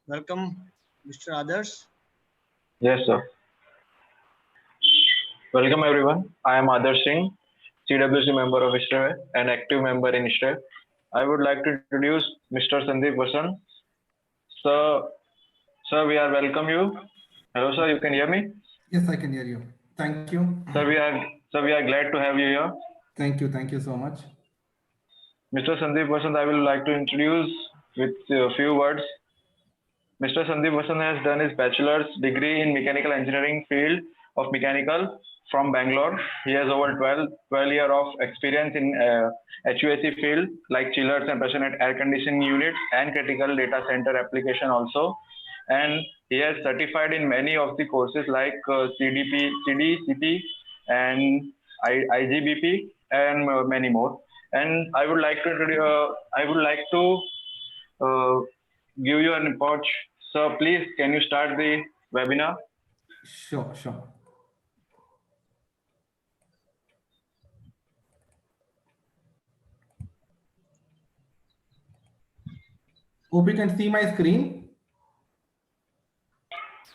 Welcome, Mr. Adarsh. Yes, sir. Welcome everyone. I am Adarsh Singh, CWC member of ISRE and active member in ISRE. I would like to introduce Mr. Sandeep Vasan. Sir, sir, we are welcome you. Hello, sir. You can hear me? Yes, I can hear you. Thank you. Sir, we are glad to have you here. Thank you. Thank you so much. Mr. Sandeep Vasan, I will like to introduce with a few words. Mr. Sandeep Vasan has done his bachelor's degree in mechanical engineering field of mechanical from Bangalore. He has over 12 years of experience in HVAC field like chillers and passionate air conditioning units and critical data center application also. And he has certified in many of the courses like CDP, CDCP and IGBP and many more. And I would like to uh, give you an approach. So please, can you start the webinar? Sure, sure. Hope you can see my screen.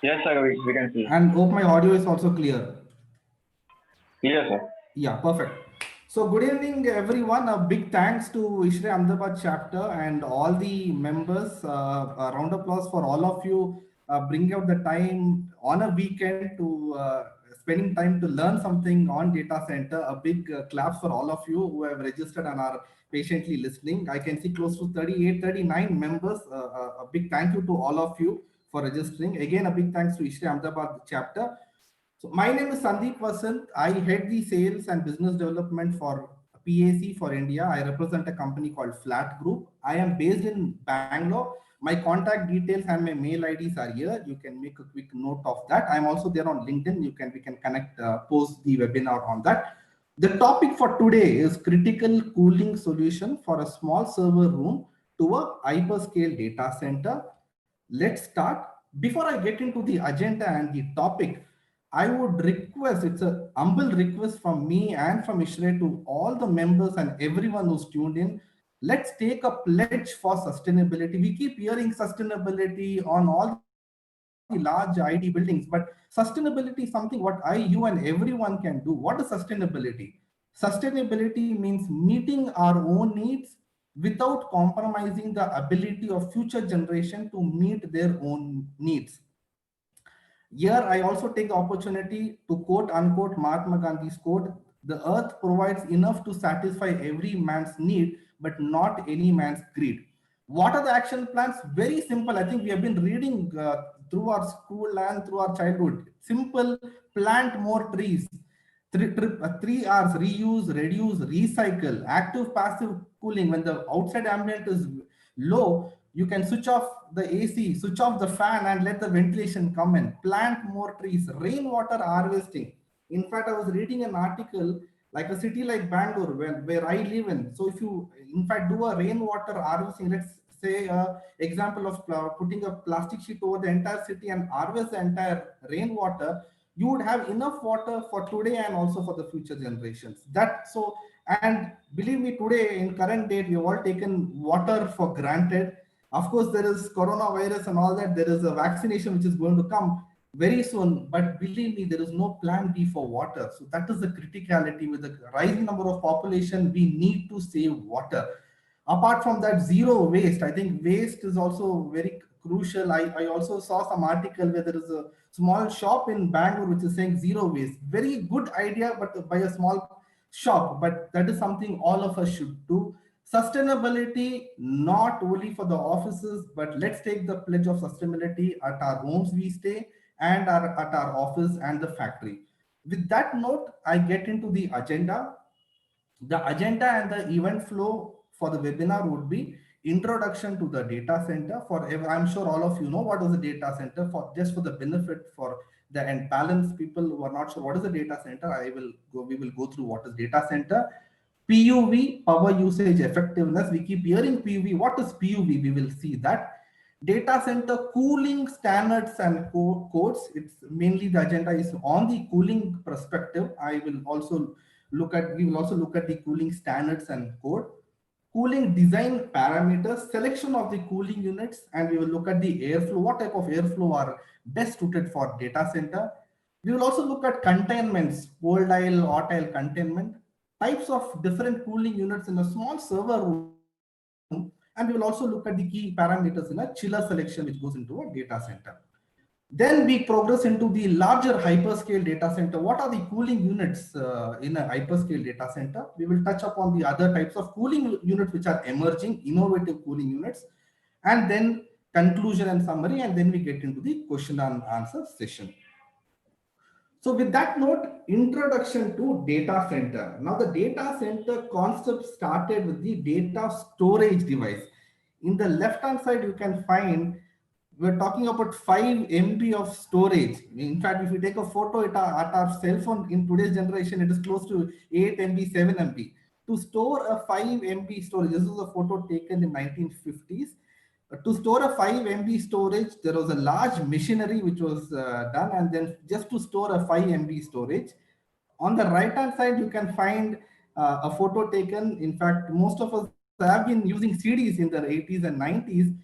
Yes, sir, we can see. And hope my audio is also clear. Clear, sir. Yeah, perfect. So good evening, everyone. A big thanks to ISRE Ahmedabad chapter and all the members. A round of applause for all of you bring out the time on a weekend to spending time to learn something on data center. A big claps for all of you who have registered and are patiently listening. I can see close to 38, 39 members. A big thank you to all of you for registering. Again, a big thanks to ISRE Ahmedabad chapter. So my name is Sandeep Vasant. I head the sales and business development for PAC for India. I represent a company called Flat Group. I am based in Bangalore. My contact details and my mail IDs are here. You can make a quick note of that. I'm also there on LinkedIn. We can connect post the webinar on that. The topic for today is critical cooling solution for a small server room to a hyperscale data center. Let's start. Before I get into the agenda and the topic, I would request, it's a humble request from me and from ISRE to all the members and everyone who's tuned in. Let's take a pledge for sustainability. We keep hearing sustainability on all the large ID buildings, but sustainability is something what you and everyone can do. What is sustainability? Sustainability means meeting our own needs without compromising the ability of future generation to meet their own needs. Here, I also take the opportunity to quote unquote Mahatma Gandhi's quote: "The earth provides enough to satisfy every man's need, but not any man's greed." What are the action plans? Very simple. I think we have been reading through our school and through our childhood. Simple: plant more trees. Three R's: reuse, reduce, recycle. Active, passive cooling. When the outside ambient is low, you can switch off the AC, switch off the fan, and let the ventilation come in. Plant more trees. Rainwater harvesting. In fact, I was reading an article like a city like Bangalore, where I live in. So if you, in fact, do a rainwater harvesting, let's say example of putting a plastic sheet over the entire city and harvest the entire rainwater, you would have enough water for today and also for the future generations. And believe me, today in current date, we have all taken water for granted. Of course, there is coronavirus and all that. There is a vaccination which is going to come very soon, but believe me, there is no plan B for water. So that is the criticality. With the rising number of population, we need to save water. Apart from that, zero waste. I think waste is also very crucial. I also saw some article where there is a small shop in Bangalore which is saying zero waste. Very good idea, but by a small shop. But that is something all of us should do. Sustainability, not only for the offices, but let's take the pledge of sustainability at our homes we stay and at our office and the factory. With that note, I get into the agenda. The agenda and the event flow for the webinar would be introduction to the data center. I'm sure all of you know what is the data center. For just for the benefit for the and balanced people who are not sure what is the data center, we will go through what is data center. PUV, power usage effectiveness. We keep hearing PUV. What is PUV? We will see that. Data center cooling standards and codes. It's mainly the agenda is on the cooling perspective. We will also look at the cooling standards and code, cooling design parameters, selection of the cooling units, and we will look at the airflow, what type of airflow are best suited for data center. We will also look at containments, volatile, hostile containment, types of different cooling units in a small server room, and we will also look at the key parameters in a chiller selection which goes into a data center. Then we progress into the larger hyperscale data center. What are the cooling units in a hyperscale data center? We will touch upon the other types of cooling units which are emerging, innovative cooling units, and then conclusion and summary, and then we get into the question and answer session. So with that note, introduction to data center. Now the data center concept started with the data storage device. In the left hand side, you can find we're talking about 5 MB of storage. In fact, if you take a photo at our cell phone in today's generation, it is close to 8 MB, 7 MB. To store a 5 MB storage, this was a photo taken in 1950s. To store a 5 MB storage, there was a large machinery which was done, and then just to store a 5 MB storage. On the right hand side, you can find a photo taken. In fact, most of us have been using CDs in the 80s and 90s.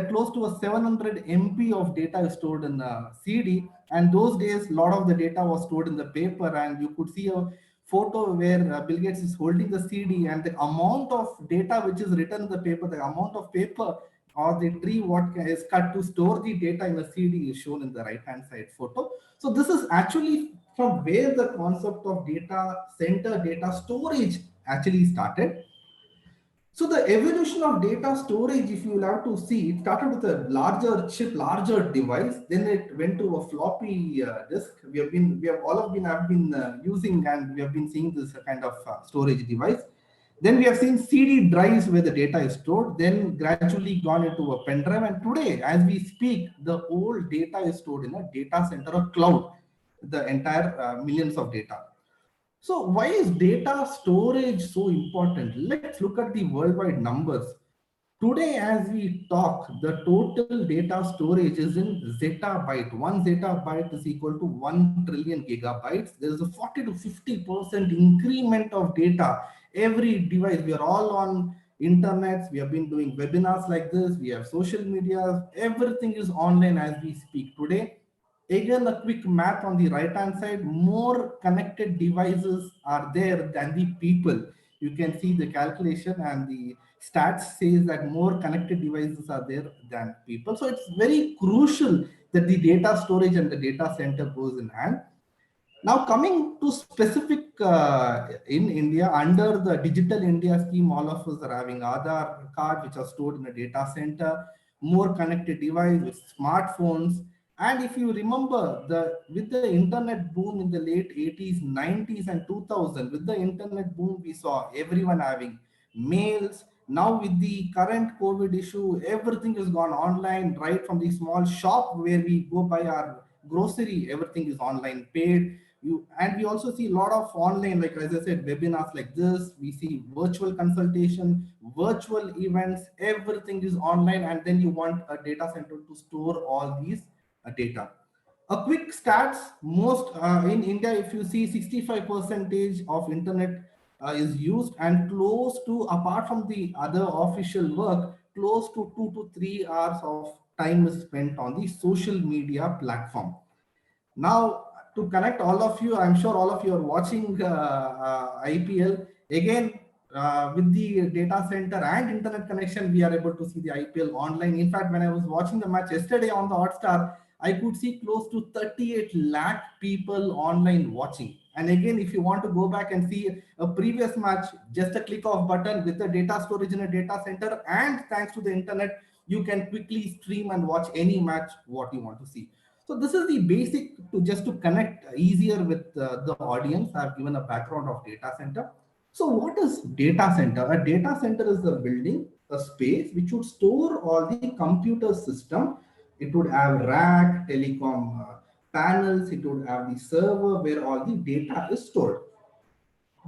Close to a 700 MB of data is stored in a CD. And those days, a lot of the data was stored in the paper, and you could see a photo where Bill Gates is holding the CD, and the amount of data which is written in the paper, the amount of paper or the tree what is cut to store the data in a CD is shown in the right hand side photo. So this is actually from where the concept of data center, data storage actually started. So the evolution of data storage, if you will have to see, it started with a larger chip, larger device. Then it went to a floppy disk. We have been using, and we have been seeing this kind of storage device. Then we have seen CD drives where the data is stored, then gradually gone into a pen drive. And today, as we speak, the old data is stored in a data center or cloud, the entire millions of data. So why is data storage so important? Let's look at the worldwide numbers. Today, as we talk, the total data storage is in zettabyte. 1 zettabyte is equal to 1 trillion gigabytes. There is a 40 to 50% increment of data. Every device, we are all on internets. We have been doing webinars like this. We have social media. Everything is online as we speak today. Again, a quick math on the right hand side, more connected devices are there than the people. You can see the calculation, and the stats says that more connected devices are there than people. So it's very crucial that the data storage and the data center goes in hand. Now coming to specific in India, under the Digital India scheme, all of us are having Aadhaar card which are stored in a data center, more connected device with smartphones. And if you remember, with the internet boom in the late 80s, 90s and 2000, with the internet boom, we saw everyone having mails. Now with the current COVID issue, everything has gone online, right from the small shop where we go buy our grocery, everything is online paid. And we also see a lot of online, like as I said, webinars like this. We see virtual consultation, virtual events, everything is online, and then you want a data center to store all these data. A quick stats, most in India, if you see 65% of internet is used, and close to, apart from the other official work, close to 2 to 3 hours of time is spent on the social media platform. Now, to connect all of you, I'm sure all of you are watching IPL. Again, with the data center and internet connection, we are able to see the IPL online. In fact, when I was watching the match yesterday on the Hotstar, I could see close to 38 lakh people online watching. And again, if you want to go back and see a previous match, just a click of button with the data storage in a data center, and thanks to the internet, you can quickly stream and watch any match what you want to see. So this is the basic to just to connect easier with the audience. I've given a background of data center. So what is data center? A data center is a building, a space which would store all the computer system. It would have rack, telecom panels. It would have the server where all the data is stored.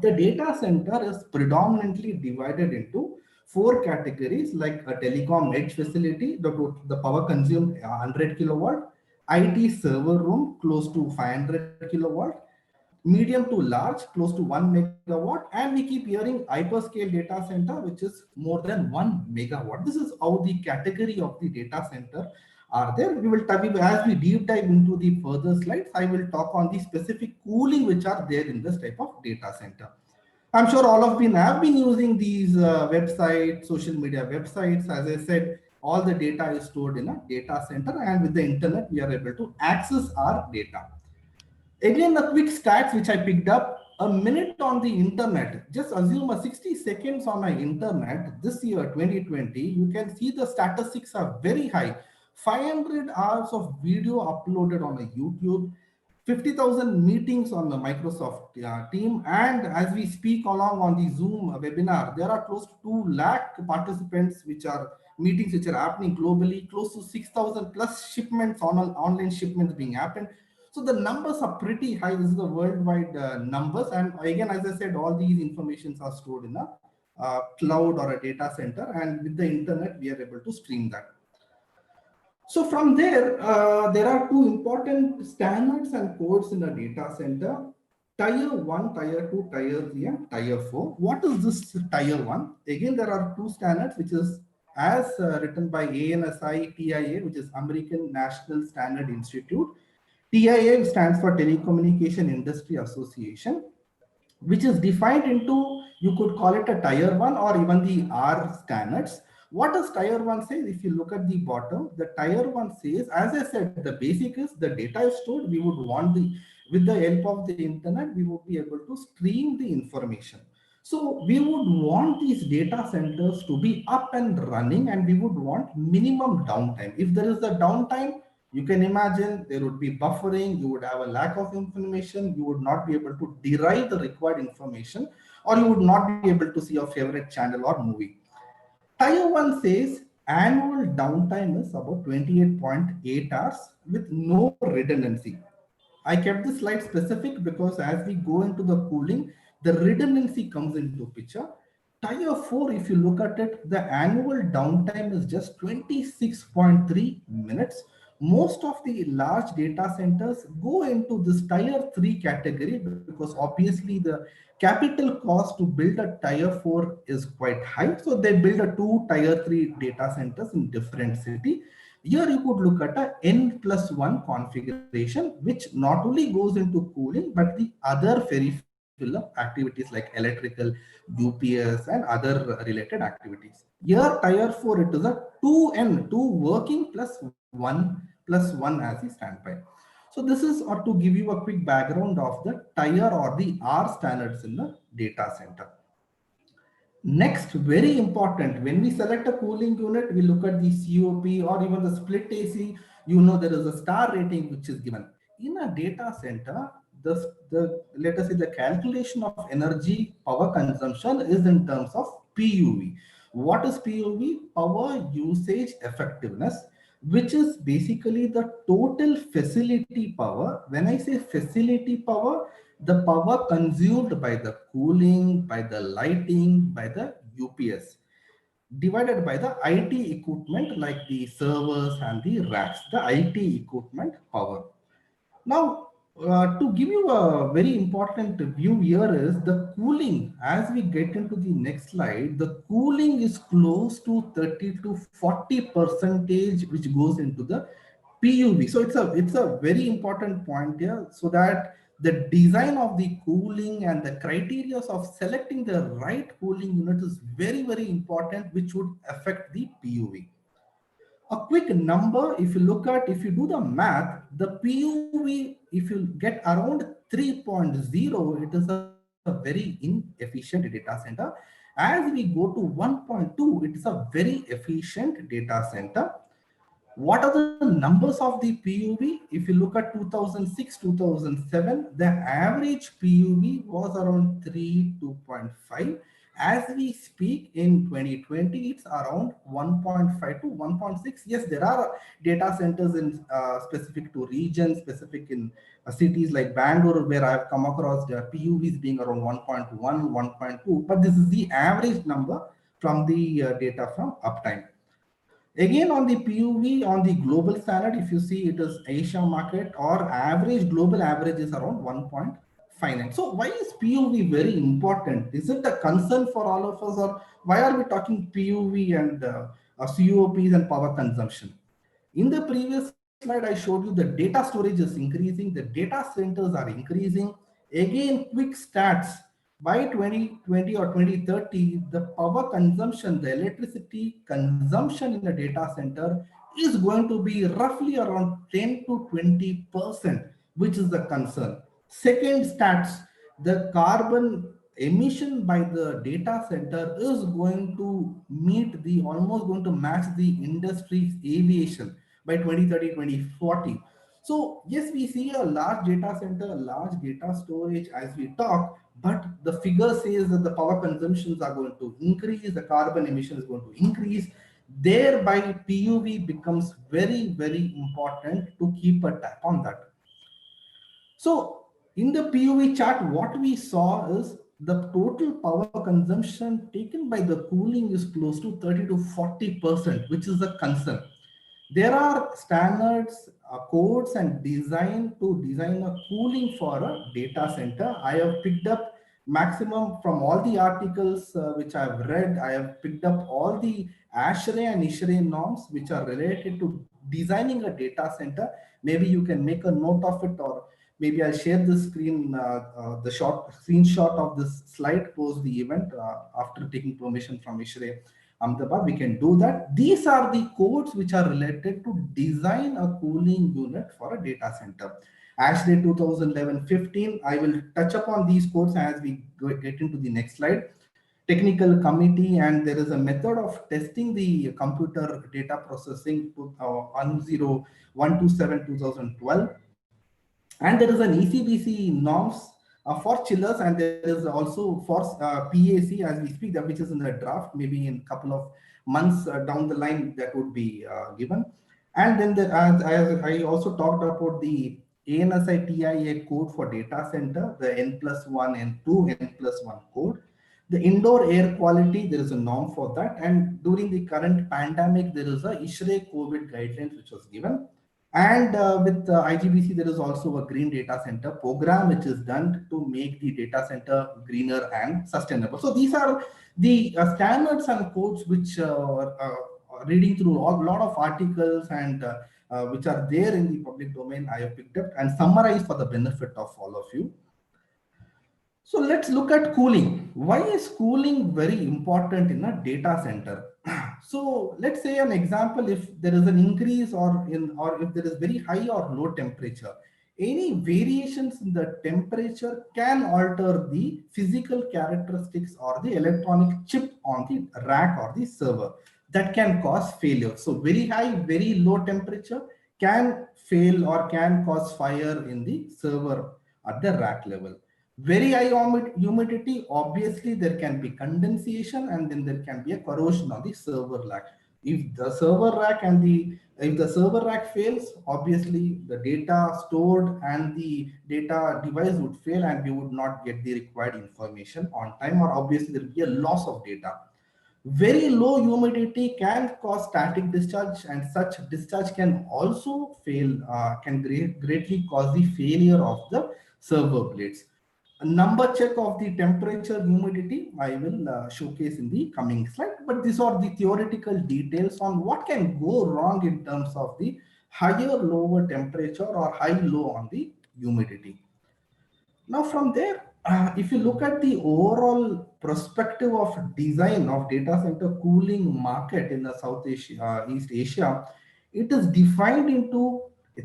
The data center is predominantly divided into 4 categories like a telecom edge facility, the power consumed 100 kilowatt, IT server room close to 500 kilowatt, medium to large close to 1 megawatt, and we keep hearing hyperscale data center which is more than 1 megawatt. This is how the category of the data center are there. We will as we deep dive into the further slides, I will talk on the specific cooling which are there in this type of data center. I'm sure all of you have been using these websites, social media websites. As I said, all the data is stored in a data center, and with the internet, we are able to access our data. Again, the quick stats which I picked up: a minute on the internet, just assume a 60 seconds on my internet this year, 2020, you can see the statistics are very high. 500 hours of video uploaded on a YouTube, 50,000 meetings on the Microsoft team, and as we speak along on the Zoom webinar, there are close to 2 lakh participants which are meetings which are happening globally, close to 6,000 plus shipments, online shipments being happened. So the numbers are pretty high. This is the worldwide numbers. And again, as I said, all these informations are stored in a cloud or a data center. And with the internet, we are able to stream that. So from there, there are 2 important standards and codes in a data center: Tier 1, Tier 2, Tier 3, and Tier 4. What is this Tier 1? Again, there are 2 standards, which is as written by ANSI TIA, which is American National Standard Institute. TIA stands for Telecommunication Industry Association, which is defined into, you could call it a Tier 1 or even the R standards. What does Tier 1 say? If you look at the bottom, the Tier 1 says, as I said, the basic is the data is stored. We would want with the help of the internet, we would be able to stream the information. So we would want these data centers to be up and running, and we would want minimum downtime. If there is a downtime, you can imagine there would be buffering, you would have a lack of information, you would not be able to derive the required information, or you would not be able to see your favorite channel or movie. Tier 1 says annual downtime is about 28.8 hours with no redundancy. I kept this slide specific because as we go into the cooling, the redundancy comes into picture. Tier 4, if you look at it, the annual downtime is just 26.3 minutes. Most of the large data centers go into this Tier 3 category because obviously the capital cost to build a Tier 4 is quite high. So they build a 2 Tier 3 data centers in different cities. Here you could look at a N+1 configuration, which not only goes into cooling, but the other peripheral activities like electrical, UPS, and other related activities. Here, Tier 4, it is a 2N, 2 working plus 1 as the standby. So this is to give you a quick background of the Tier or the R standards in the data center. Next, very important, when we select a cooling unit, we look at the COP or even the split AC. You know there is a star rating which is given. In a data center, let us say the calculation of energy power consumption is in terms of PUE. What is PUE? Power usage effectiveness, which is basically the total facility power. When I say facility power, the power consumed by the cooling, by the lighting, by the UPS, divided by the IT equipment like the servers and the racks, the IT equipment power. Now, to give you a very important view here is the cooling. As we get into the next slide, the cooling is close to 30 to 40% which goes into the PUE. So it's a very important point here, so that the design of the cooling and the criteria of selecting the right cooling unit is very, very important, which would affect the PUE. A quick number, if you do the math, the PUE, if you get around 3.0, it is a very inefficient data center. As we go to 1.2, it is a very efficient data center. What are the numbers of the PUE? If you look at 2006, 2007, the average PUE was around 2.5. As we speak in 2020, it's around 1.5 to 1.6. Yes, there are data centers in specific to regions, specific in cities like Bangalore, where I've come across the PUEs being around 1.1, 1.2, but this is the average number from the data from uptime. Again, on the PUV, on the global standard, if you see it is Asia market or average, global average is around 1.59. So why is PUV very important? Is it a concern for all of us, or why are we talking PUV and COPs and power consumption? In the previous slide, I showed you the data storage is increasing, the data centers are increasing. Again, quick stats. By 2020 or 2030, the power consumption, the electricity consumption in a data center is going to be roughly around 10 to 20%, which is the concern. Second stats, the carbon emission by the data center is going to meet the, almost going to match the industry's aviation by 2030, 2040. So yes, we see a large data center, a large data storage as we talk, but the figure says that the power consumptions are going to increase, the carbon emission is going to increase. Thereby, PUV becomes very, very important to keep a tap on that. So in the PUV chart, what we saw is the total power consumption taken by the cooling is close to 30 to 40%, which is a concern. There are standards, codes and design to design a cooling for a data center. I have picked up maximum from all the articles which I have read. I have picked up all the ASHRAE and ISHRAE norms which are related to designing a data center. Maybe you can make a note of it, or maybe I'll share the screen, the short screenshot of this slide post the event after taking permission from ISHRAE Ahmedabad. We can do that. These are the codes which are related to design a cooling unit for a data center. ASHRAE 2011-15. I will touch upon these codes as we get into the next slide. Technical committee, and there is a method of testing the computer data processing to 10127-2012. And there is an ECBC norms for chillers, and there is also for PAC as we speak, that which is in the draft. Maybe in a couple of months down the line that would be given. And then I also talked about the ANSI TIA code for data center, the N+1, N2, N+1 code. The indoor air quality, there is a norm for that. And during the current pandemic, there is a ISHRAE COVID guidelines which was given. And with IGBC, there is also a green data center program which is done to make the data center greener and sustainable. So these are the standards and codes which reading through a lot of articles and which are there in the public domain, I have picked up and summarized for the benefit of all of you. So let's look at cooling. Why is cooling very important in a data center? So let's say an example, if there is an increase or if there is very high or low temperature, any variations in the temperature can alter the physical characteristics or the electronic chip on the rack or the server. That can cause failure. So very high, very low temperature can fail or can cause fire in the server at the rack level. Very high humidity, obviously there can be condensation, and then there can be a corrosion on the server rack. If the server rack fails, obviously the data stored and the data device would fail, and we would not get the required information on time, or obviously there will be a loss of data. Very low humidity can cause static discharge, and such discharge can also greatly cause the failure of the server blades. A number check of the temperature humidity I will showcase in the coming slide, but these are the theoretical details on what can go wrong in terms of the higher lower temperature or high low on the humidity. Now from there, if you look at the overall perspective of design of data center cooling market in the South Asia, East Asia, it is defined into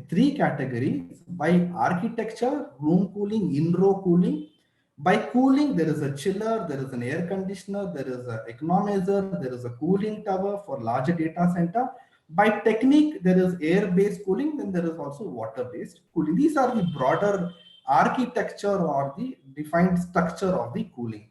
three categories: by architecture, room cooling, in-row cooling. By cooling, there is a chiller, there is an air conditioner, there is an economizer, there is a cooling tower for larger data center. By technique, there is air-based cooling, then there is also water-based cooling. These are the broader architecture or the defined structure of the cooling.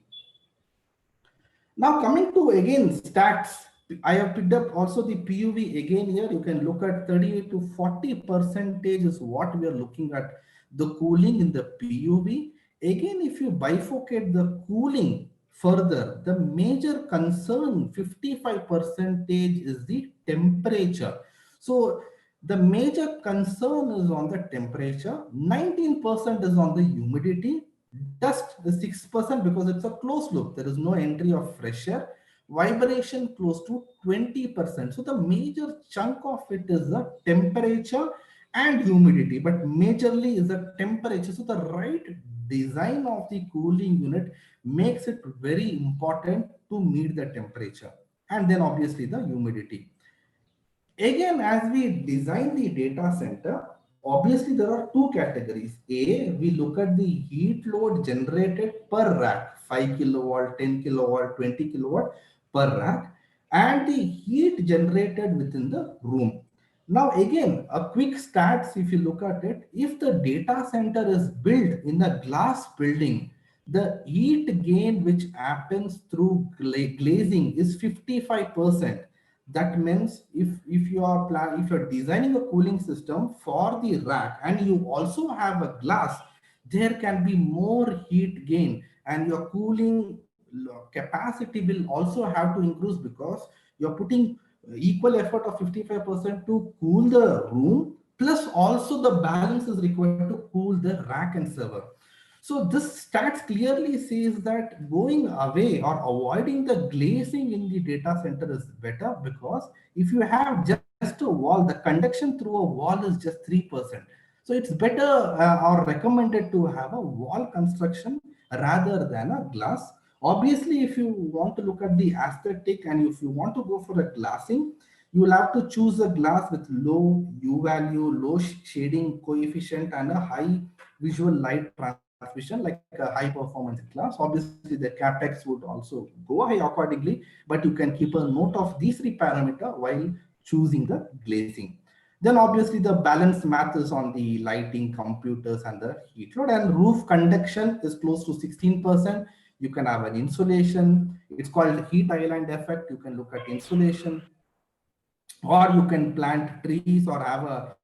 Now coming to again stats, I have picked up also the PUV again here. You can look at 38 to 40% is what we are looking at the cooling in the PUV. Again, if you bifurcate the cooling further, the major concern, 55% is the temperature. So the major concern is on the temperature, 19% is on the humidity, dust is 6% because it's a closed loop. There is no entry of fresh air. Vibration close to 20%. So the major chunk of it is the temperature and humidity, but majorly is the temperature. So the right design of the cooling unit makes it very important to meet the temperature, and then obviously the humidity. Again, as we design the data center, obviously there are two categories. A, we look at the heat load generated per rack, 5 kilowatt, 10 kilowatt, 20 kilowatt per rack, and the heat generated within the room. Now, again, a quick stats, if you look at it, if the data center is built in a glass building, the heat gain which happens through glazing is 55%. That means if you are if you're designing a cooling system for the rack and you also have a glass, there can be more heat gain, and your cooling capacity will also have to increase because you're putting equal effort of 55% to cool the room, plus also the balance is required to cool the rack and server. So this stats clearly says that going away or avoiding the glazing in the data center is better, because if you have just a wall, the conduction through a wall is just 3%. So it's better or recommended to have a wall construction rather than a glass. Obviously, if you want to look at the aesthetic and if you want to go for a glassing, you will have to choose a glass with low U value, low shading coefficient, and a high visual light transmission, like a high performance glass. Obviously, the capex would also go high accordingly, but you can keep a note of these three parameters while choosing the glazing. Then obviously the balance math is on the lighting, computers, and the heat load. And roof conduction is close to 16%. You can have an insulation. It's called heat island effect. You can look at insulation, or you can plant trees or have a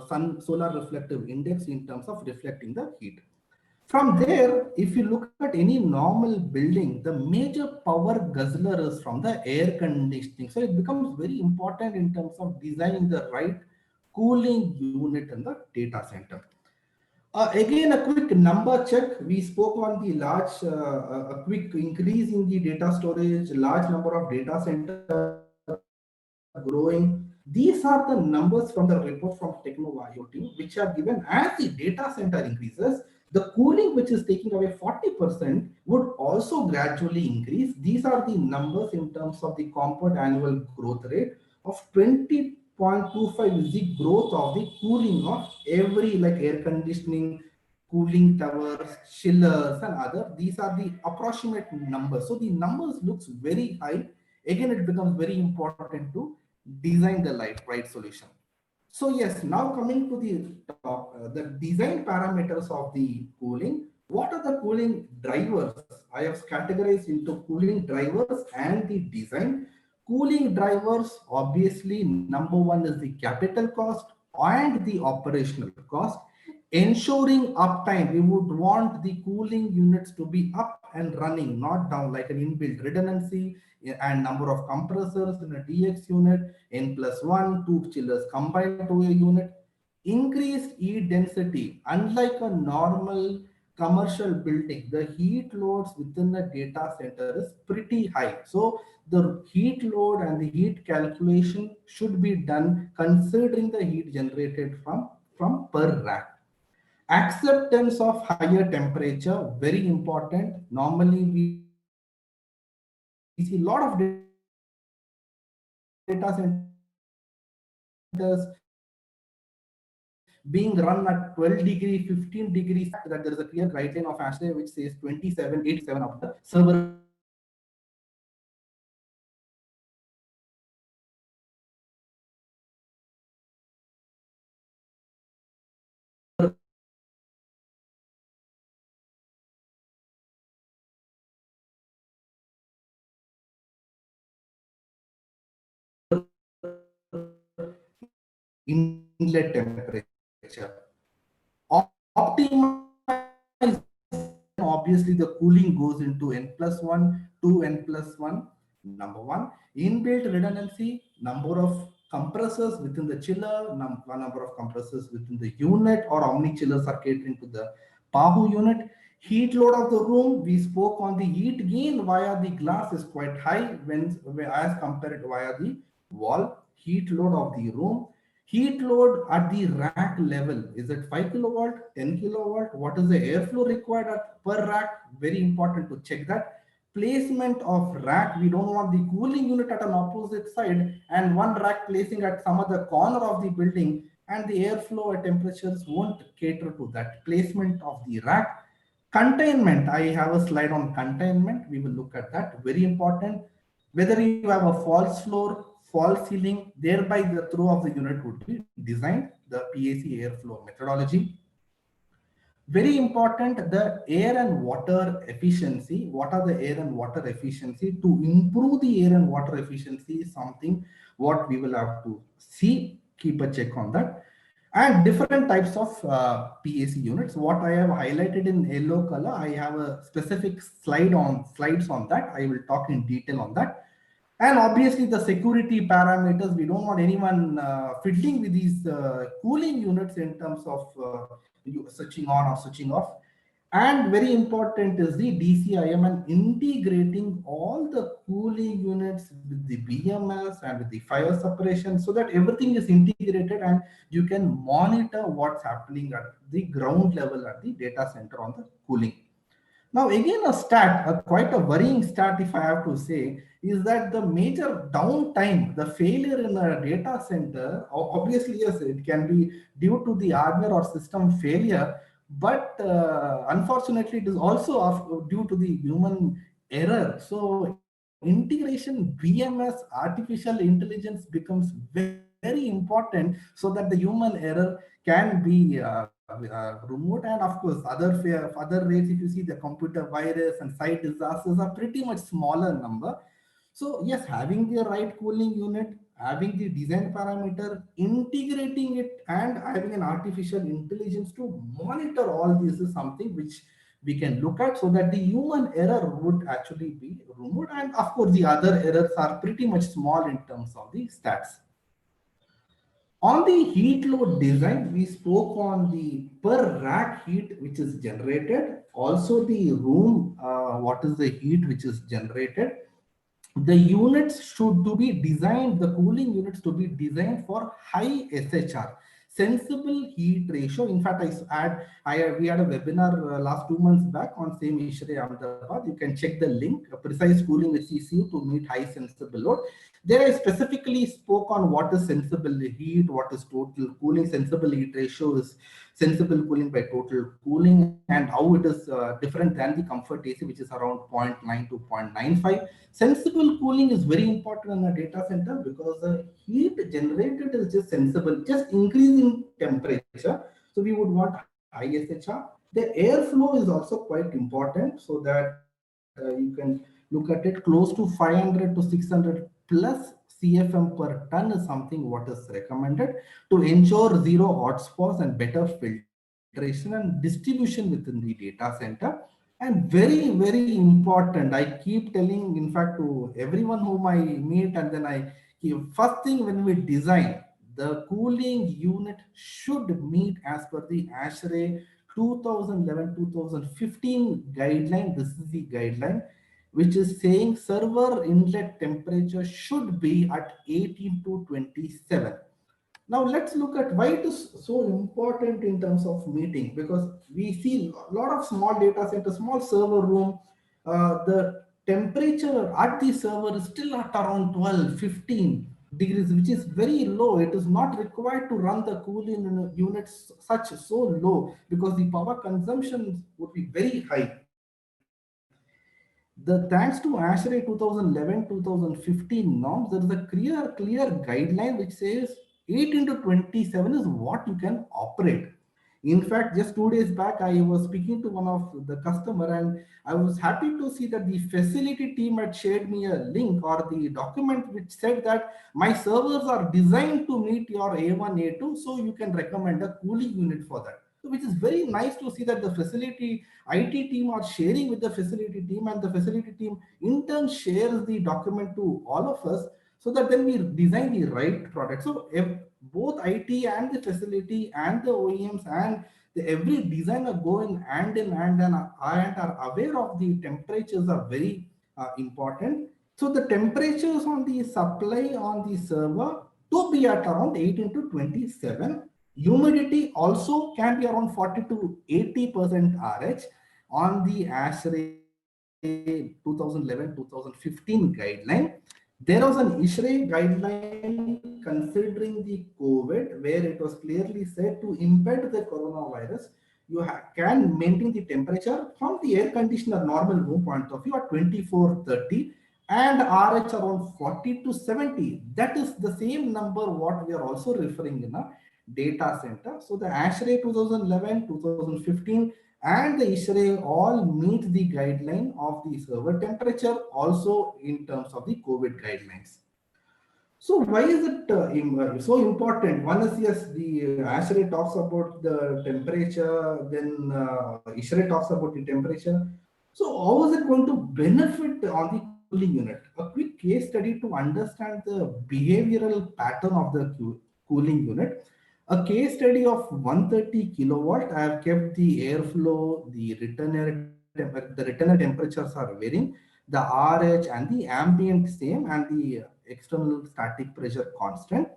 sun solar reflective index in terms of reflecting the heat. From there, if you look at any normal building, the major power guzzler is from the air conditioning. So it becomes very important in terms of designing the right cooling unit in the data center. Again, a quick number check. We spoke on the a quick increase in the data storage, large number of data center growing. These are the numbers from the report from TechnoIoT, which are given as the data center increases. The cooling, which is taking away 40%, would also gradually increase. These are the numbers in terms of the compound annual growth rate of 20.25 is the growth of the cooling of every, like air conditioning, cooling towers, chillers, and other. These are the approximate numbers. So the numbers looks very high. Again, it becomes very important to design the right solution. So yes, now coming to the top, the design parameters of the cooling. What are the cooling drivers? I have categorized into cooling drivers and the design. Cooling drivers, obviously, number one is the capital cost and the operational cost. Ensuring uptime, we would want the cooling units to be up and running, not down, like an inbuilt redundancy and number of compressors in a DX unit, N plus 1, 2 chillers combined to a unit. Increased heat density, unlike a normal commercial building, the heat loads within the data center is pretty high. So the heat load and the heat calculation should be done considering the heat generated from per rack. Acceptance of higher temperature, very important. Normally, we see a lot of data centers being run at 12 degree, 15 degrees, that there is a clear guideline of ASHRAE which says 27, 87 of the server inlet temperature. Optimize obviously obviously the cooling goes into n+1 to n+1. Number one, inbuilt redundancy, number of compressors within the chiller, number of compressors within the unit, or how many chillers are catering to the PAHU unit. Heat load of the room, we spoke on the heat gain via the glass is quite high when as compared via the wall. Heat load of the room. Heat load at the rack level, is it 5 kilowatt, 10 kilowatt? What is the airflow required per rack? Very important to check that. Placement of rack, we don't want the cooling unit at an opposite side and one rack placing at some other corner of the building, and the airflow at temperatures won't cater to that. Placement of the rack. Containment, I have a slide on containment. We will look at that. Very important. Whether you have a false floor, false ceiling, thereby the throw of the unit would be designed, the PAC airflow methodology. Very important, the air and water efficiency. What are the air and water efficiency? To improve the air and water efficiency is something what we will have to see, keep a check on that. And different types of PAC units. What I have highlighted in yellow color, I have a specific slides on that. I will talk in detail on that. And obviously the security parameters, we don't want anyone fiddling with these cooling units in terms of switching on or switching off. And very important is the DCIM and integrating all the cooling units with the BMS and with the fire separation so that everything is integrated and you can monitor what's happening at the ground level at the data center on the cooling. Now, again, quite a worrying stat, if I have to say, is that the major downtime, the failure in a data center, obviously, yes, it can be due to the hardware or system failure, but unfortunately, it is also due to the human error. So, integration, BMS, artificial intelligence becomes very important so that the human error can be remote. And of course other rates, if you see the computer virus and site disasters are pretty much smaller number. So yes, having the right cooling unit, having the design parameter, integrating it, and having an artificial intelligence to monitor all this is something which we can look at so that the human error would actually be removed. And of course the other errors are pretty much small in terms of the stats. On the heat load design, we spoke on the per rack heat which is generated, also the room, what is the heat which is generated. The units should to be designed, the cooling units to be designed for high SHR, sensible heat ratio. In fact, we had a webinar last 2 months back on same ISHRE Ahmedabad. You can check the link, precise cooling with CCU to meet high sensible load. There I specifically spoke on what is sensible heat, what is total cooling. Sensible heat ratio is sensible cooling by total cooling, and how it is different than the comfort AC, which is around 0.9 to 0.95. Sensible cooling is very important in a data center because the heat generated is just sensible, just increasing temperature. So we would want high SHR. The airflow is also quite important so that you can look at it. Close to 500 to 600 plus CFM per ton is something what is recommended to ensure zero hotspots and better filtration and distribution within the data center. And very, very important, I keep telling, in fact, to everyone whom I meet, and then first thing when we design, the cooling unit should meet as per the ASHRAE 2011-2015 guideline. This is the guideline, which is saying server inlet temperature should be at 18 to 27. Now let's look at why it is so important in terms of meeting, because we see a lot of small data centers, small server room, the temperature at the server is still at around 12, 15 degrees, which is very low. It is not required to run the cooling units so low because the power consumption would be very high. Thanks to ASHRAE 2011-2015 norms, there is a clear guideline which says 18 to 27 is what you can operate. In fact, just 2 days back, I was speaking to one of the customer, and I was happy to see that the facility team had shared me a link or the document which said that my servers are designed to meet your A1, A2, so you can recommend a cooling unit for that. So which is very nice to see that the facility IT team are sharing with the facility team, and the facility team in turn shares the document to all of us, so that then we design the right product. So if both IT and the facility and the OEMs and every designer go in hand and are aware of the temperatures are very important. So the temperatures on the supply on the server to be at around 18 to 27. Humidity also can be around 40 to 80% RH on the ASHRAE 2011-2015 guideline. There was an ISHRAE guideline considering the COVID, where it was clearly said to embed the coronavirus, you can maintain the temperature from the air conditioner normal room point of view at 24-30 and RH around 40 to 70. That is the same number what we are also referring in a data center. So the ASHRAE 2011, 2015 and the ISHRAE all meet the guideline of the server temperature also in terms of the COVID guidelines. So why is it so important? One is, yes, the ASHRAE talks about the temperature, then ISHRAE talks about the temperature. So how is it going to benefit on the cooling unit? A quick case study to understand the behavioral pattern of the cooling unit. A case study of 130 kilowatt. I have kept the airflow, the returner temperatures are varying, the RH and the ambient same, and the external static pressure constant.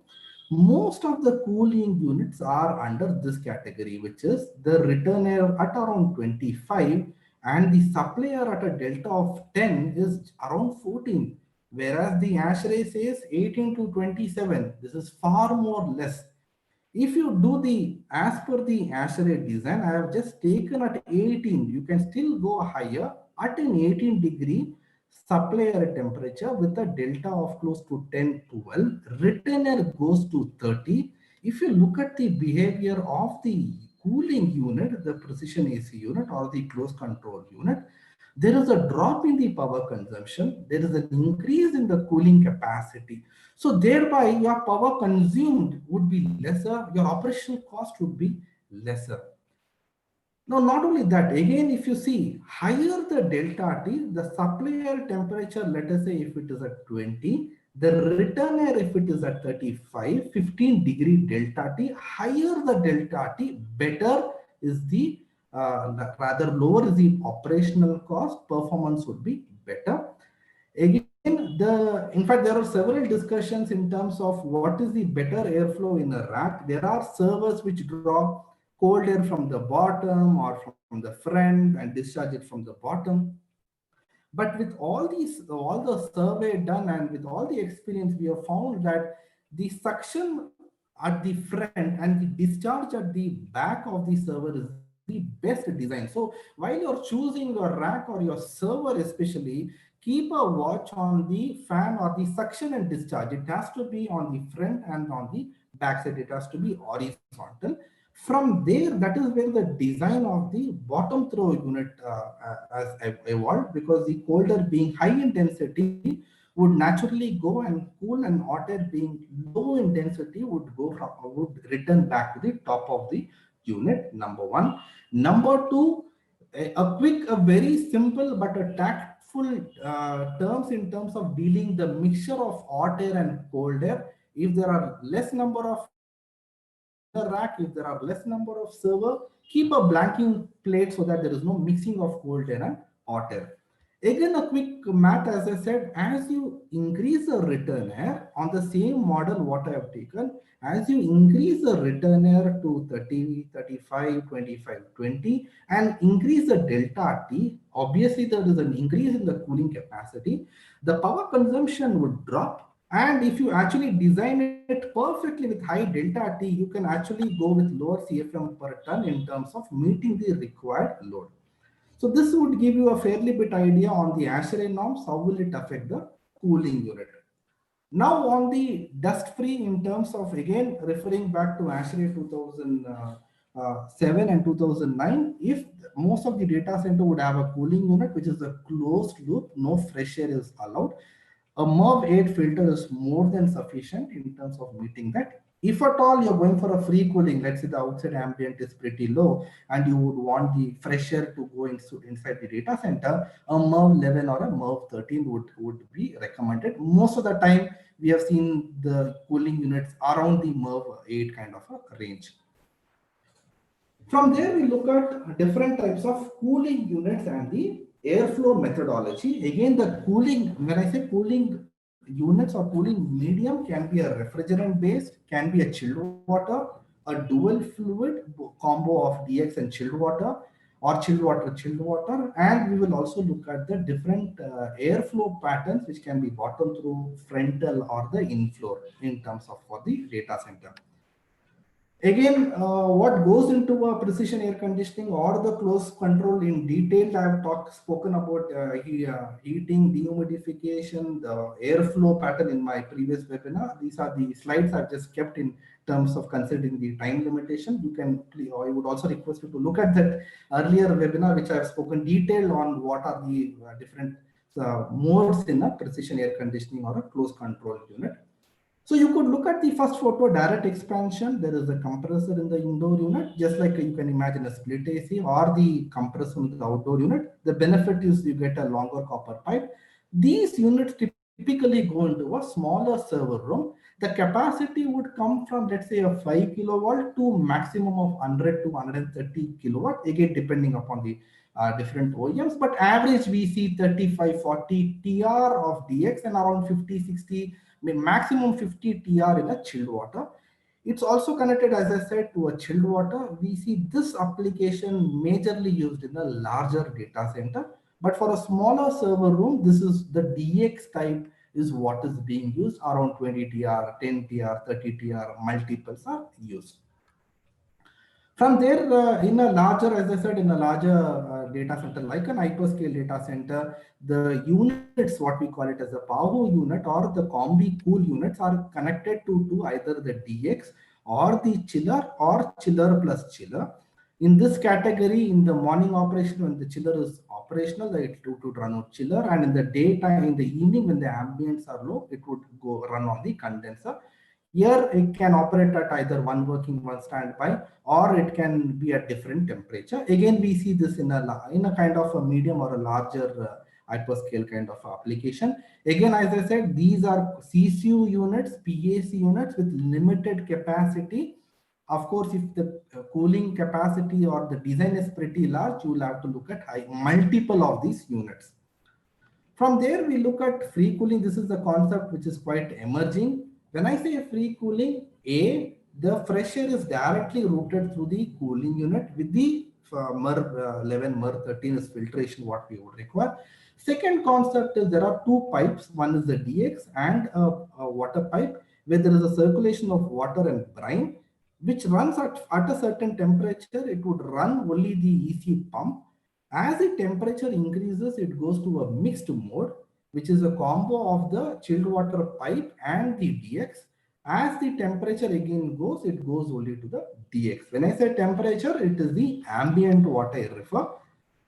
Most of the cooling units are under this category, which is the return air at around 25 and the supplier at a delta of 10 is around 14, whereas the ASHRAE says 18 to 27. This is far more less. If you do the as per the ASHRAE design, I have just taken at 18. You can still go higher at an 18 degree supply air temperature with a delta of close to 10, 12. Return air goes to 30. If you look at the behavior of the cooling unit, the precision AC unit or the close control unit, there is a drop in the power consumption. There is an increase in the cooling capacity. So thereby your power consumed would be lesser, your operational cost would be lesser. Now, not only that, again, if you see higher the delta T, the supply air temperature, let us say if it is at 20, the return air, if it is at 35, 15 degree delta T, higher the delta T, better is the, rather lower is the operational cost, performance would be better. Again, in fact, there are several discussions in terms of what is the better airflow in a rack. There are servers which draw cold air from the bottom or from the front and discharge it from the bottom. But with all the survey done and with all the experience, we have found that the suction at the front and the discharge at the back of the server is the best design. So while you're choosing your rack or your server especially, keep a watch on the fan or the suction and discharge. It has to be on the front and on the back side. It has to be horizontal. From there, that is where the design of the bottom throw unit has evolved, because the cold air being high in density would naturally go and cool, and hot air being low in density would return back to the top of the unit. Number one. Number two, a very simple but a tactful terms in terms of dealing the mixture of hot air and cold air. If there are less number of rack, if there are less number of server, keep a blanking plate so that there is no mixing of cold air and hot air. Again, a quick math, as I said, as you increase the return air on the same model what I have taken, as you increase the return air to 30, 35, 25, 20 and increase the delta T, obviously there is an increase in the cooling capacity, the power consumption would drop. And if you actually design it perfectly with high delta T, you can actually go with lower CFM per ton in terms of meeting the required load. So this would give you a fairly bit idea on the ASHRAE norms, how will it affect the cooling unit. Now on the dust free, in terms of, again, referring back to ASHRAE 2007 and 2009, if most of the data center would have a cooling unit, which is a closed loop, no fresh air is allowed, a MERV 8 filter is more than sufficient in terms of meeting that. If at all you're going for a free cooling, let's say the outside ambient is pretty low and you would want the fresh air to go inside the data center, a MERV 11 or a MERV 13 would be recommended. Most of the time, we have seen the cooling units around the MERV 8 kind of a range. From there, we look at different types of cooling units and the airflow methodology. Again, the cooling, when I say cooling units or cooling medium, can be a refrigerant based, can be a chilled water, a dual fluid combo of DX and chilled water, or chilled water. And we will also look at the different airflow patterns, which can be bottom through, frontal, or the inflow in terms of for the data center. Again, what goes into a precision air conditioning or the close control in detail, I have spoken about heating, dehumidification, the airflow pattern in my previous webinar. These are the slides I've just kept in terms of considering the time limitation. You can, I would also request you to look at that earlier webinar, which I've spoken detailed on what are the different modes in a precision air conditioning or a close control unit. So you could look at the first photo, direct expansion. There is a compressor in the indoor unit, just like you can imagine a split AC or the compressor in the outdoor unit. The benefit is you get a longer copper pipe. These units typically go into a smaller server room. The capacity would come from, let's say, a 5 kilowatt to maximum of 100 to 130 kilowatt, again, depending upon the different OEMs. But average, we see 35, 40 TR of DX and around 50, 60, maximum 50 TR in a chilled water. It's also connected, as I said, to a chilled water. We see this application majorly used in a larger data center. But for a smaller server room, this is the DX type is what is being used. Around 20 TR, 10 TR, 30 TR, multiples are used. From there, in a larger, as I said, in a larger data center, like an hyperscale data center, the units, what we call it as a PAHO unit or the Combi Cool units are connected to either the DX or the chiller or chiller plus chiller. In this category, in the morning operation, when the chiller is operational, it would run on chiller, and in the daytime, in the evening, when the ambients are low, it would go run on the condenser. Here it can operate at either one working, one standby, or it can be at different temperature. Again, we see this in a kind of a medium or a larger hyperscale kind of application. Again, as I said, these are CCU units, PAC units with limited capacity. Of course, if the cooling capacity or the design is pretty large, you will have to look at multiple of these units. From there, we look at free cooling. This is the concept which is quite emerging. When I say free cooling, the fresh air is directly routed through the cooling unit with the MERV 11, MERV 13 is filtration, what we would require. Second concept is there are two pipes. One is the DX and a water pipe where there is a circulation of water and brine, which runs at a certain temperature. It would run only the EC pump. As the temperature increases, it goes to a mixed mode, which is a combo of the chilled water pipe and the DX. As the temperature again goes, it goes only to the DX. When I say temperature, it is the ambient what I refer.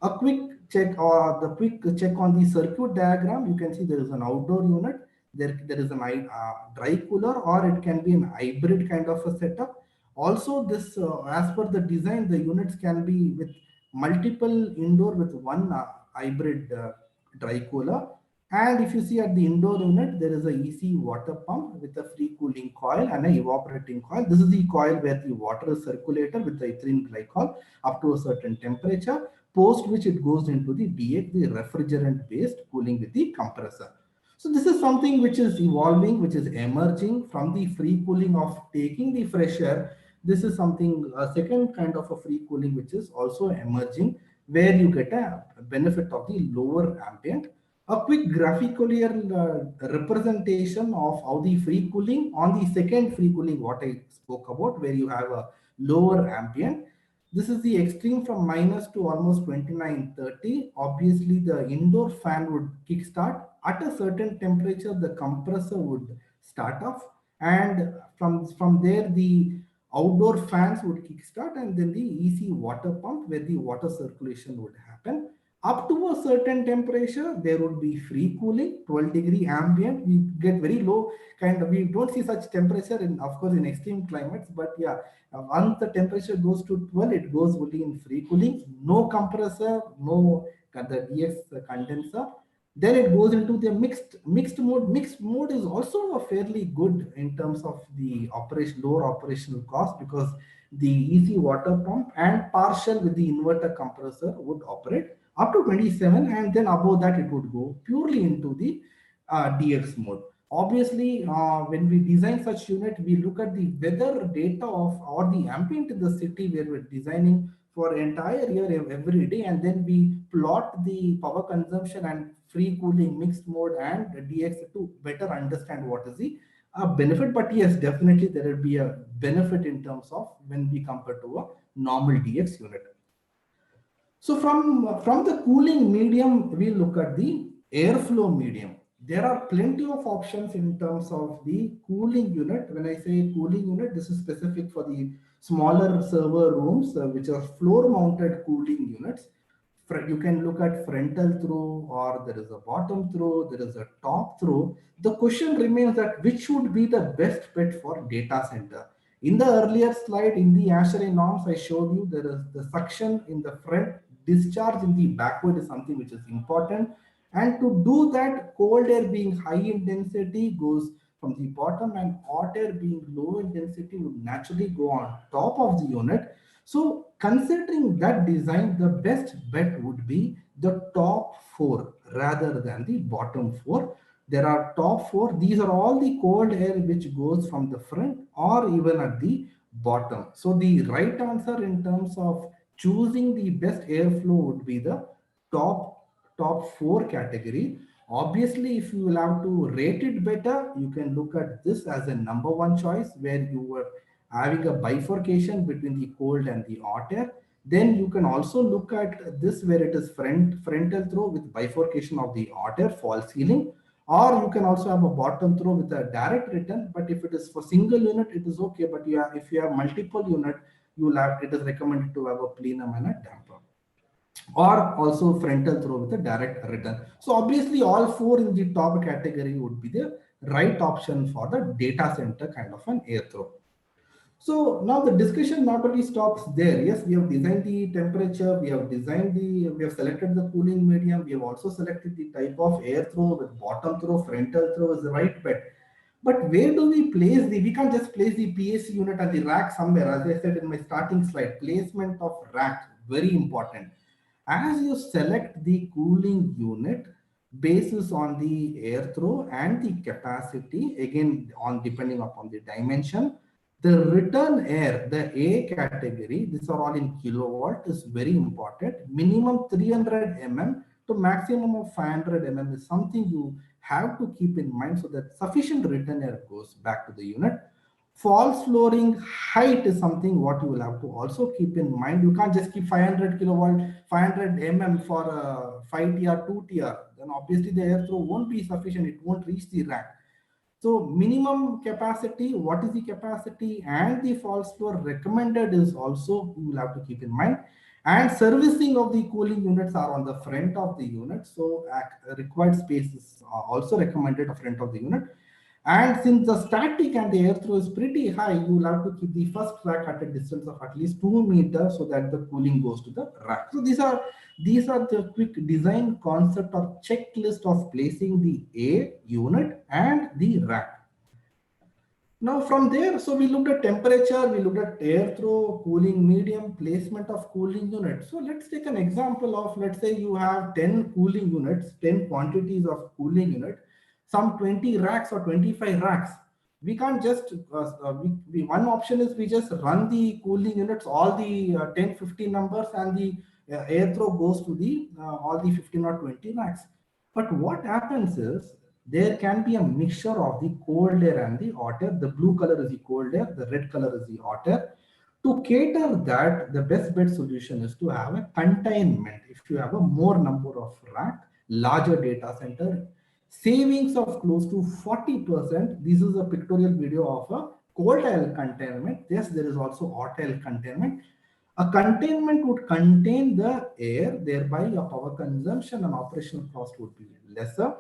A quick check or the quick check on the circuit diagram, you can see there is an outdoor unit. There is a dry cooler, or it can be an hybrid kind of a setup. Also, this as per the design, the units can be with multiple indoor with one hybrid dry cooler. And if you see at the indoor unit, there is a EC water pump with a free cooling coil and an evaporating coil. This is the coil where the water is circulated with the ethylene glycol up to a certain temperature, post which it goes into the DX, the refrigerant based cooling with the compressor. So this is something which is evolving, which is emerging from the free cooling of taking the fresh air. This is something, a second kind of a free cooling, which is also emerging, where you get a benefit of the lower ambient. A quick graphical representation of how the free cooling on the second free cooling, what I spoke about, where you have a lower ambient. This is the extreme from minus to almost 29, 30. Obviously, the indoor fan would kickstart. At a certain temperature, the compressor would start off. And from there, the outdoor fans would kickstart, and then the EC water pump where the water circulation would happen. Up to a certain temperature, there would be free cooling, 12 degree ambient. We get very low we don't see such temperature in, of course, in extreme climates, but yeah, once the temperature goes to 12, it goes only in free cooling, no compressor, no the DX condenser. Then it goes into the mixed mode. Mixed mode is also a fairly good in terms of the lower operational cost, because the easy water pump and partial with the inverter compressor would operate up to 27, and then above that it would go purely into the DX mode. Obviously, when we design such unit, we look at the weather data of or the ambient in the city where we're designing for entire year every day, and then we plot the power consumption and free cooling, mixed mode, and DX to better understand what is the benefit. But yes, definitely there will be a benefit in terms of when we compare to a normal DX unit. So from the cooling medium, we look at the airflow medium. There are plenty of options in terms of the cooling unit. When I say cooling unit, this is specific for the smaller server rooms, which are floor mounted cooling units. You can look at frontal throw, or there is a bottom throw, there is a top throw. The question remains that which would be the best bet for data center. In the earlier slide, in the ASHRAE norms, I showed you there is the suction in the front, discharge in the backward is something which is important. And to do that, cold air being high in density goes from the bottom, and hot air being low in density would naturally go on top of the unit. So considering that design, the best bet would be the top four rather than the bottom four. There are top four. These are all the cold air which goes from the front or even at the bottom. So the right answer in terms of choosing the best airflow would be the top four category. Obviously, if you will have to rate it better, you can look at this as a number one choice, where you were having a bifurcation between the cold and the hot air. Then you can also look at this where it is frontal throw with bifurcation of the hot air, false ceiling, or you can also have a bottom throw with a direct return. But if it is for single unit, it is okay. But if you have multiple unit, it is recommended to have a plenum and a damper, or also frontal throw with a direct return. So obviously all four in the top category would be the right option for the data center kind of an air throw. So now the discussion not only stops there. Yes, we have designed the temperature, we have selected the cooling medium, we have also selected the type of air throw with bottom throw, frontal throw is the right bet. But where do we can't just place the PAC unit at the rack somewhere. As I said in my starting slide, placement of rack, very important. As you select the cooling unit, basis on the air throw and the capacity, again on depending upon the dimension, the return air, the A category, these are all in kilowatt, is very important. Minimum 300 mm to maximum of 500 mm is something you have to keep in mind, so that sufficient return air goes back to the unit. False flooring height is something what you will have to also keep in mind. You can't just keep 500 kilowatt, 500 mm for a 5TR, 2TR. Then obviously the air throw won't be sufficient. It won't reach the rack. So minimum capacity, what is the capacity, and the false floor recommended is also you will have to keep in mind. And servicing of the cooling units are on the front of the unit. So required space is also recommended at front of the unit. And since the static and the air throw is pretty high, you will have to keep the first rack at a distance of at least 2 meters so that the cooling goes to the rack. So these are the quick design concept or checklist of placing the A unit and the rack. Now from there, so we looked at temperature, we looked at air throw, cooling medium, placement of cooling units. So let's take an example of, let's say you have 10 cooling units, 10 quantities of cooling unit, some 20 racks or 25 racks. We can't just, one option is we just run the cooling units, all the 10, 15 numbers, and the air throw goes to the all the 15 or 20 racks. But what happens is, there can be a mixture of the cold air and the hot air. The blue color is the cold air, the red color is the hot air. To cater that, the best bet solution is to have a containment. If you have a more number of rack, larger data center, savings of close to 40%. This is a pictorial video of a cold air containment. Yes, there is also hot air containment. A containment would contain the air, thereby your power consumption and operational cost would be lesser.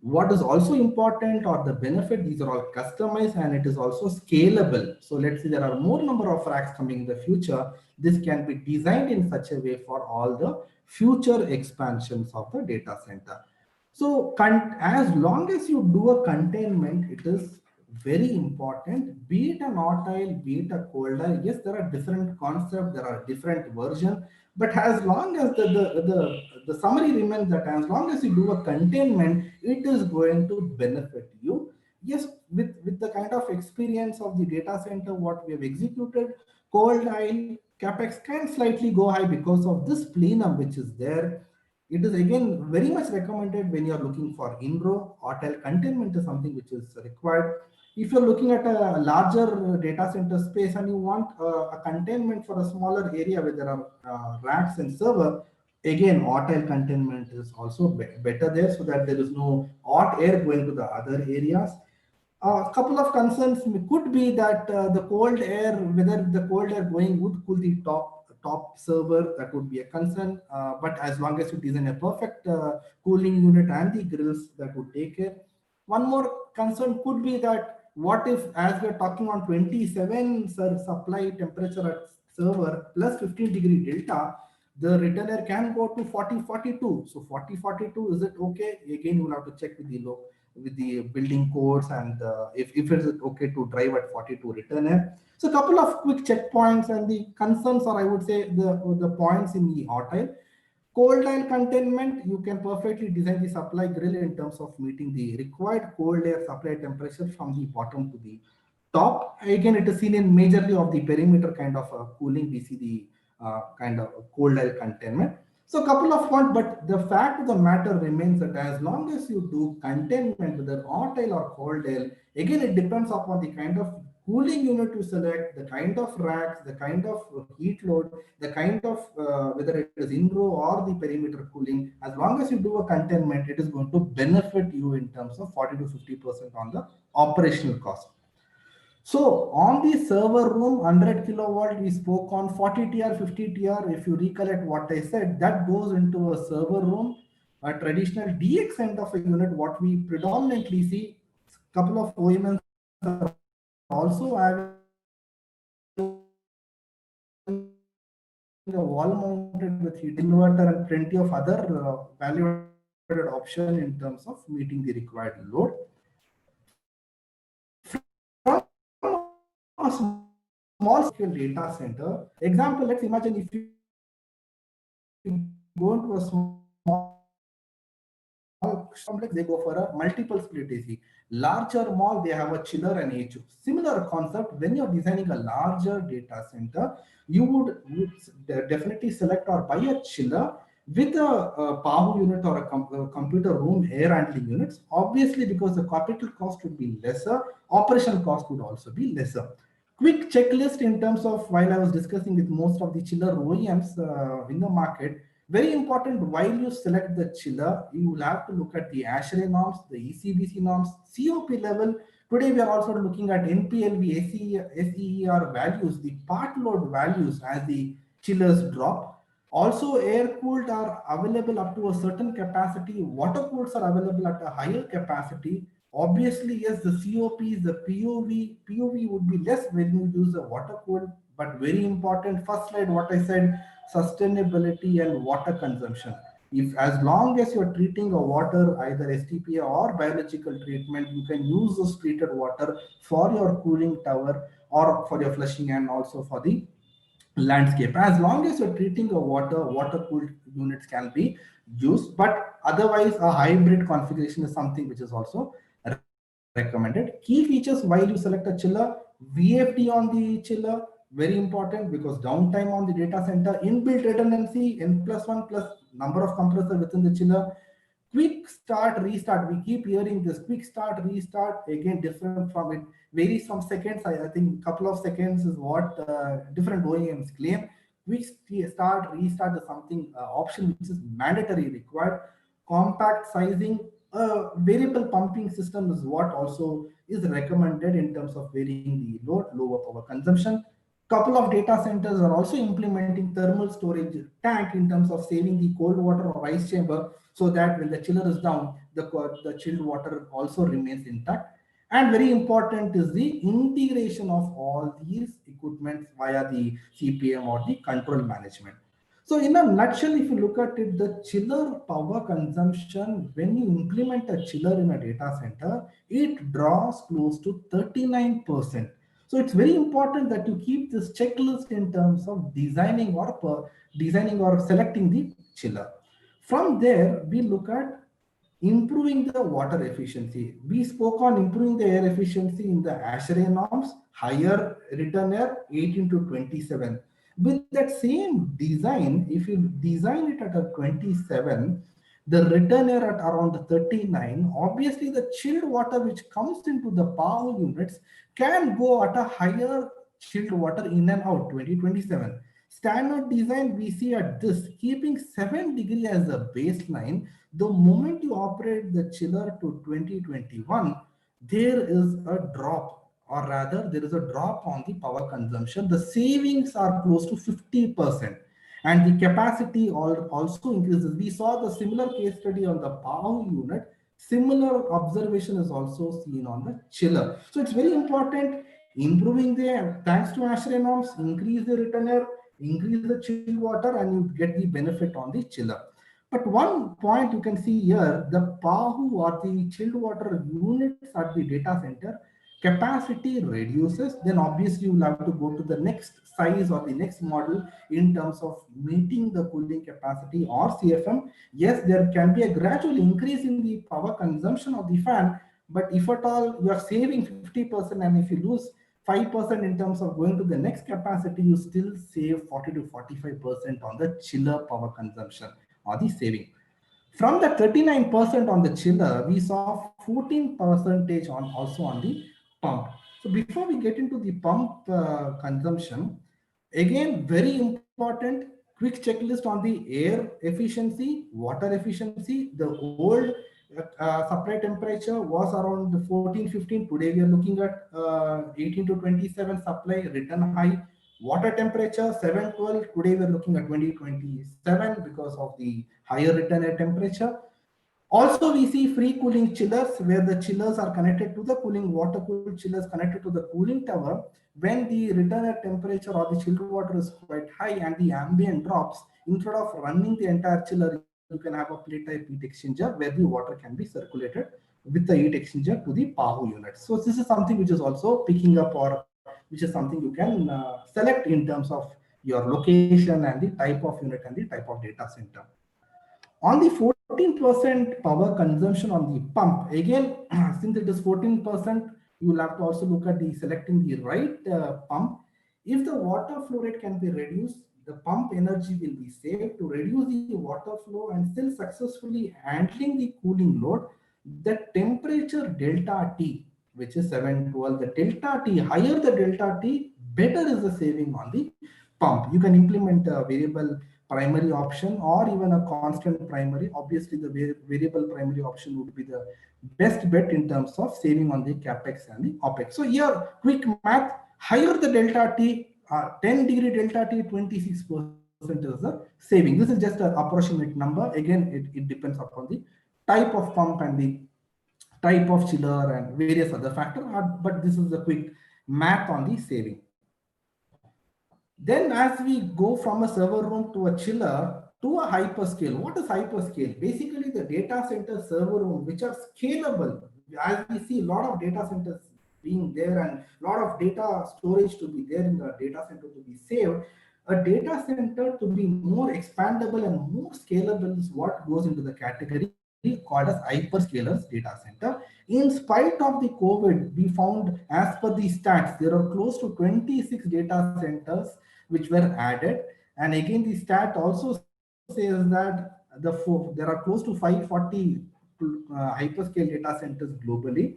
What is also important or the benefit, these are all customized and it is also scalable. So let's say there are more number of racks coming in the future. This can be designed in such a way for all the future expansions of the data center. So as long as you do a containment, it is very important, be it an hot oil, be it a cold oil. Yes, there are different concepts, there are different versions, but as long as the summary remains that as long as you do a containment, it is going to benefit you. Yes, with the kind of experience of the data center, what we have executed, cold oil capex can slightly go high because of this plenum which is there. It is again very much recommended when you are looking for in-row. Hotel containment is something which is required. If you're looking at a larger data center space and you want a containment for a smaller area where there are racks and server, again hotel containment is also better there, so that there is no hot air going to the other areas. A couple of concerns could be that the cold air, whether the cold air going would cool the top server, that would be a concern. But as long as you design a perfect cooling unit and the grills, that would take care. One more concern could be that what if, as we are talking on 27 supply temperature at server plus 15-degree delta, the return air can go to 40, 42. So 40, 42, is it okay? Again, you will have to check with the building codes and if it is okay to drive at 42 return air. So a couple of quick checkpoints and the concerns, or I would say the points in the hot oil. Cold oil containment, you can perfectly design the supply grill in terms of meeting the required cold air supply temperature from the bottom to the top. Again, it is seen in majorly of the perimeter kind of cooling. We see the kind of cold oil containment. So a couple of points, but the fact of the matter remains that as long as you do containment, whether hot oil or cold oil, again, it depends upon the kind of cooling unit you select, the kind of racks, the kind of heat load, the kind of whether it is in-row or the perimeter cooling. As long as you do a containment, it is going to benefit you in terms of 40 to 50% on the operational cost. So on the server room, 100 kilowatt, we spoke on 40 TR, 50 TR. If you recollect what I said, that goes into a server room. A traditional DX end of a unit, what we predominantly see, couple of OEMs are also having a wall mounted with heat inverter and plenty of other value-added option in terms of meeting the required load. From a small scale data center, example, let's imagine if you go into a small complex, they go for a multiple split AC. Larger mall, they have a chiller and HO. Similar concept, when you're designing a larger data center, you would definitely select or buy a chiller with a power unit or a computer room air handling units. Obviously, because the capital cost would be lesser, operational cost would also be lesser. Quick checklist in terms of, while I was discussing with most of the chiller OEMs in the market, very important, while you select the chiller, you will have to look at the ASHRAE norms, the ECBC norms, COP level. Today, we are also looking at NPLV, SEER values, the part load values as the chillers drop. Also, air cooled are available up to a certain capacity. Water cooled are available at a higher capacity. Obviously, yes, the COPs, the POV would be less when you use the water cooled, but very important. First slide, what I said, sustainability and water consumption. If as long as you're treating a water, either STPA or biological treatment, you can use this treated water for your cooling tower or for your flushing and also for the landscape. As long as you're treating a water cooled units can be used, but otherwise a hybrid configuration is something which is also recommended. Key features while you select a chiller: VFD on the chiller, very important because downtime on the data center, inbuilt redundancy, N+1 plus number of compressors within the chiller, quick start, restart. We keep hearing this quick start, restart, again different from it, varies from seconds. I think a couple of seconds is what different OEMs claim. Quick start, restart is something option which is mandatory required. Compact sizing, variable pumping system is what also is recommended in terms of varying the load, lower power consumption. Couple of data centers are also implementing thermal storage tank in terms of saving the cold water or ice chamber, so that when the chiller is down, the chilled water also remains intact. And very important is the integration of all these equipments via the CPM or the control management. So in a nutshell, if you look at it, the chiller power consumption, when you implement a chiller in a data center, it draws close to 39%. So it's very important that you keep this checklist in terms of designing or selecting the chiller. From there, we look at improving the water efficiency. We spoke on improving the air efficiency in the ASHRAE norms, higher return air 18 to 27. With that same design, if you design it at a 27, the return air at around 39, obviously the chilled water which comes into the power units can go at a higher chilled water in and out 2027. Standard design we see at this, keeping 7 degree as a baseline. The moment you operate the chiller to 2021, there is a drop, or rather there is a drop on the power consumption. The savings are close to 50%, and the capacity also increases. We saw the similar case study on the power unit. Similar observation is also seen on the chiller. So it's very important improving the, thanks to ASHRAE norms, increase the return air, increase the chill water, and you get the benefit on the chiller. But one point you can see here, the PAHU or the chilled water units at the data center capacity reduces, then obviously you will have to go to the next size or the next model in terms of meeting the cooling capacity or CFM. Yes, there can be a gradual increase in the power consumption of the fan, but if at all you are saving 50%, and if you lose 5% in terms of going to the next capacity, you still save 40 to 45% on the chiller power consumption or the saving. From the 39% on the chiller, we saw 14% on also on the pump. So before we get into the pump consumption, again, very important, quick checklist on the air efficiency, water efficiency. The old supply temperature was around 14, 15. Today we are looking at 18 to 27 supply return high. Water temperature 712. Today we are looking at 2027 because of the higher return air temperature. Also, we see free cooling chillers where the chillers are connected to the cooling, water cooled chillers connected to the cooling tower. When the return air temperature or the chilled water is quite high and the ambient drops, instead of running the entire chiller, you can have a plate type heat exchanger where the water can be circulated with the heat exchanger to the PAHU unit. So this is something which is also picking up, or which is something you can select in terms of your location and the type of unit and the type of data center. On the 14% power consumption on the pump, again, since it is 14%, you will have to also look at the selecting the right pump. If the water flow rate can be reduced, the pump energy will be saved. To reduce the water flow and still successfully handling the cooling load, the temperature delta T, which is 712, the delta T, higher the delta T, better is the saving on the pump. You can implement a variable primary option or even a constant primary. Obviously, the variable primary option would be the best bet in terms of saving on the capex and the opex. So here, quick math, higher the delta T, 10 degree delta T, 26% is the saving. This is just an approximate number. Again, it depends upon the type of pump and the type of chiller and various other factors, but this is the quick math on the saving. Then as we go from a server room to a chiller to a hyperscale, what is hyperscale? Basically the data center server room, which are scalable. As we see a lot of data centers being there and a lot of data storage to be there in the data center to be saved, a data center to be more expandable and more scalable is what goes into the category called as hyperscalers data center. In spite of the COVID, we found, as per the stats, there are close to 26 data centers which were added. And again, the stat also says that there are close to 540 hyperscale data centers globally.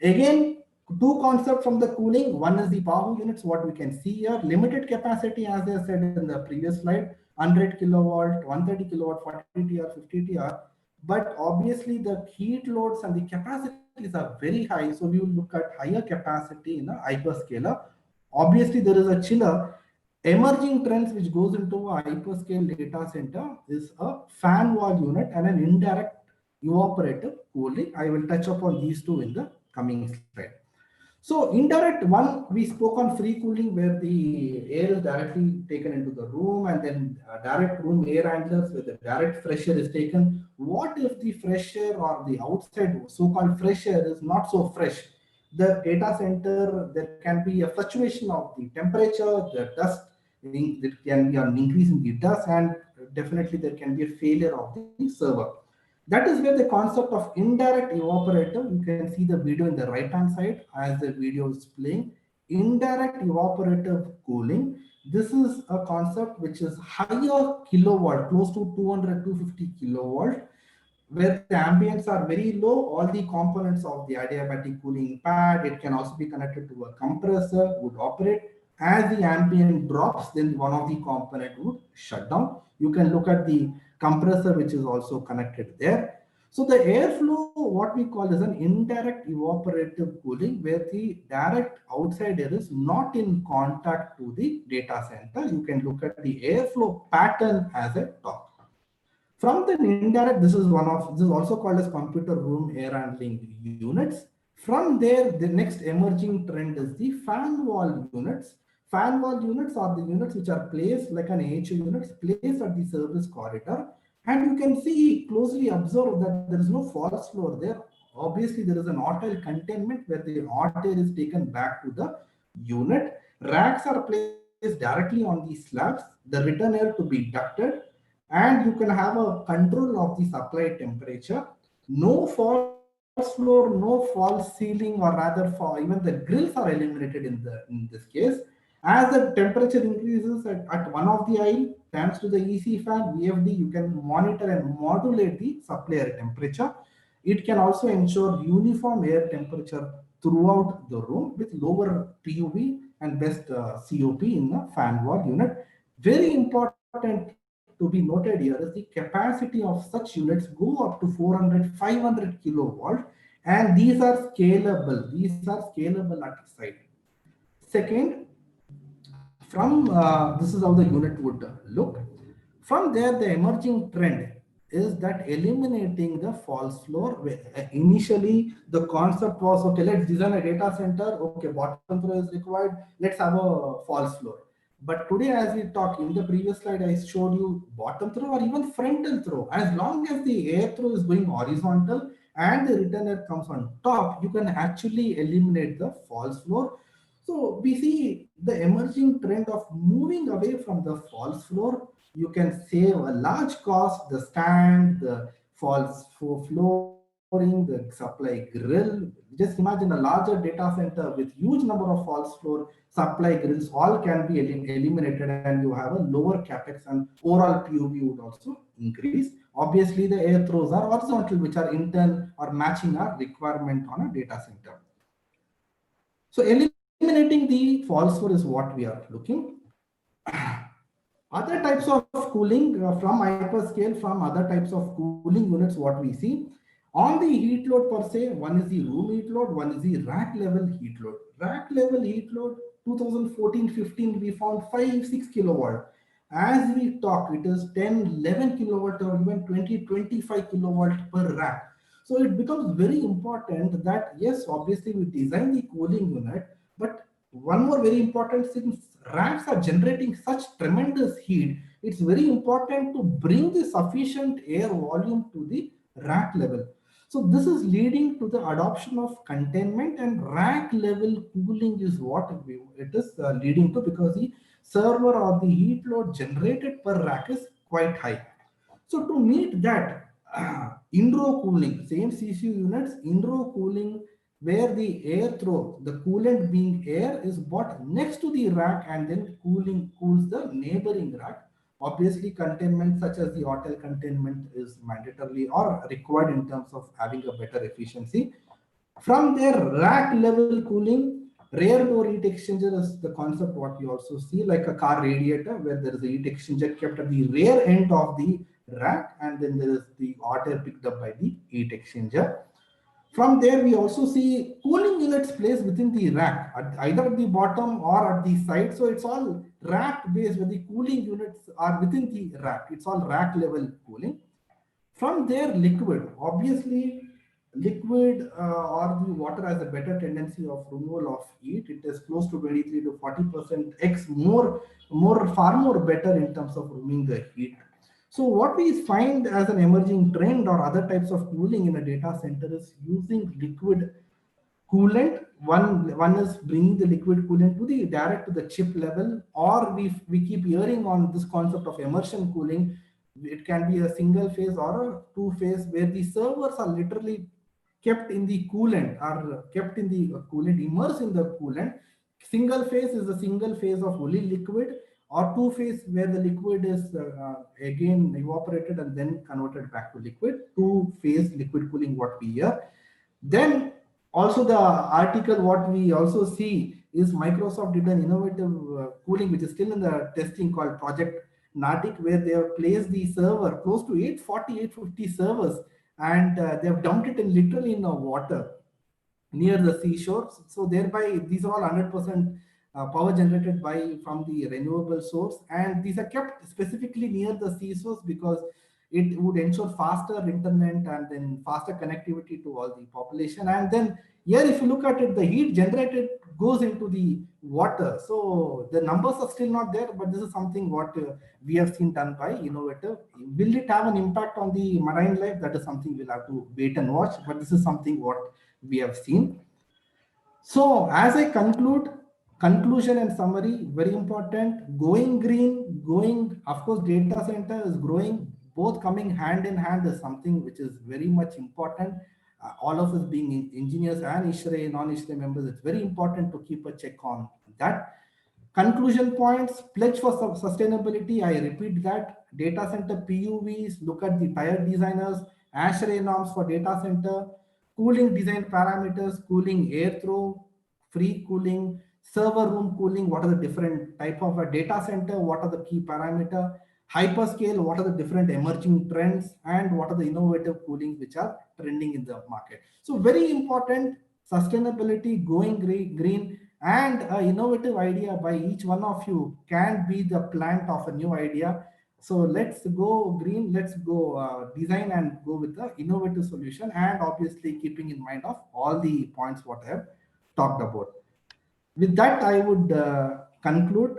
Again, two concepts from the cooling. One is the power units, what we can see here. Limited capacity, as I said in the previous slide, 100 kilowatt, 130 kilowatt, 40 TR, 50 TR. But obviously the heat loads and the capacities are very high. So we will look at higher capacity in a hyperscaler. Obviously, there is a chiller. Emerging trends which goes into a hyperscale data center is a fan wall unit and an indirect evaporative cooling. I will touch upon these two in the coming slide. So indirect one, we spoke on free cooling where the air is directly taken into the room, and then direct room air handlers where the direct fresh air is taken. What if the fresh air or the outside so-called fresh air is not so fresh? The data center, there can be a fluctuation of the temperature, the dust, there can be an increase in the dust, and definitely there can be a failure of the server. That is where the concept of indirect evaporator, you can see the video in the right hand side as the video is playing. Indirect evaporative cooling. This is a concept which is higher kilowatt, close to 200, 250 kilowatt, where the ambients are very low. All the components of the adiabatic cooling pad, it can also be connected to a compressor, would operate. As the ambient drops, then one of the component would shut down. You can look at the compressor, which is also connected there. So the airflow, what we call is an indirect evaporative cooling, where the direct outside air is not in contact to the data center. You can look at the airflow pattern as a top. From the indirect, this is also called as computer room air handling units. From there, the next emerging trend is the fan wall units. Fan wall units are the units which are placed like an AHU units placed at the service corridor. And you can see, closely observe that there is no false floor there. Obviously, there is an hot air containment where the hot air is taken back to the unit. Racks are placed directly on the slabs, the return air to be ducted, and you can have a control of the supply temperature. No false floor, no false ceiling, or rather for even the grills are eliminated in this case. As the temperature increases at one of the aisle, thanks to the EC fan, VFD, you can monitor and modulate the supply air temperature. It can also ensure uniform air temperature throughout the room with lower PUV and best COP in the fan wall unit. Very important to be noted here is the capacity of such units go up to 400, 500 kilowatt, and these are scalable. These are scalable at site. Second, from this is how the unit would look. From there, the emerging trend is that eliminating the false floor. Initially, the concept was, okay, let's design a data center. Okay, bottom throw is required. Let's have a false floor. But today, as we talk, in the previous slide, I showed you bottom throw or even frontal throw. As long as the air throw is going horizontal and the return air comes on top, you can actually eliminate the false floor. So we see the emerging trend of moving away from the false floor. You can save a large cost, the stand, the false flooring, the supply grill. Just imagine a larger data center with huge number of false floor supply grills, all can be eliminated, and you have a lower capex, and overall PUV would also increase. Obviously, the air throws are horizontal, which are internal or matching our requirement on a data center. So eliminating the false floor is what we are looking. Other types of cooling from hyperscale, from other types of cooling units, what we see on the heat load per se, one is the room heat load, one is the rack level heat load. Rack level heat load 2014-15 we found 5-6 kilowatt. As we talk, it is 10-11 kilowatt or even 20-25 kilowatt per rack. So it becomes very important that yes, obviously we design the cooling unit, but one more very important thing, racks are generating such tremendous heat. It's very important to bring the sufficient air volume to the rack level. So this is leading to the adoption of containment, and rack level cooling is what it is leading to, because the server or the heat load generated per rack is quite high. So to meet that, in-row cooling, same CCU units, in-row cooling, where the air throw, the coolant being air, is brought next to the rack and then cools the neighboring rack. Obviously, containment such as the hotel containment is mandatorily or required in terms of having a better efficiency. From there, rack level cooling, rear door heat exchanger is the concept what you also see, like a car radiator where there is a heat exchanger kept at the rear end of the rack, and then there is the hot air picked up by the heat exchanger. From there, we also see cooling units placed within the rack, either at the bottom or at the side. So it's all rack based, where the cooling units are within the rack. It's all rack level cooling. From there, liquid. Obviously, liquid or the water has a better tendency of removal of heat. It is close to 23 to 40% x far more better in terms of removing the heat. So what we find as an emerging trend or other types of cooling in a data center is using liquid coolant. One is bringing the liquid coolant to the direct to the chip level, or we keep hearing on this concept of immersion cooling. It can be a single phase or a two phase, where the servers are literally kept in the coolant, are kept in the coolant, immersed in the coolant. Single phase is a single phase of only liquid, or two phase where the liquid is again evaporated and then converted back to liquid. Two phase liquid cooling, what we hear. Then also the article, what we also see is Microsoft did an innovative cooling, which is still in the testing, called Project Nartic, where they have placed the server close to 840, 850 servers, and they have dumped it in literally in the water near the seashore. So thereby, these are all 100% power generated by from the renewable source, and these are kept specifically near the seashores because it would ensure faster internet and then faster connectivity to all the population. And then here, if you look at it, the heat generated goes into the water. So the numbers are still not there, but this is something what we have seen done by innovative. Will it have an impact on the marine life? That is something we'll have to wait and watch. But this is something what we have seen. So as I conclusion and summary, very important, going green, of course, data center is growing, both coming hand in hand is something which is very much important. All of us being engineers and ISHRE, non-ISHRE members, it's very important to keep a check on that. Conclusion points, pledge for sustainability. I repeat that. Data center PUVs, look at the tire designers, ASHRAE norms for data center, cooling design parameters, cooling air throw, free cooling, server room cooling, what are the different type of a data center, what are the key parameter, hyperscale, what are the different emerging trends, and what are the innovative coolings which are trending in the market. So very important, sustainability, going green, and an innovative idea by each one of you can be the plant of a new idea. So let's go green, let's go design and go with the innovative solution, and obviously keeping in mind of all the points what I have talked about. With that, I would conclude.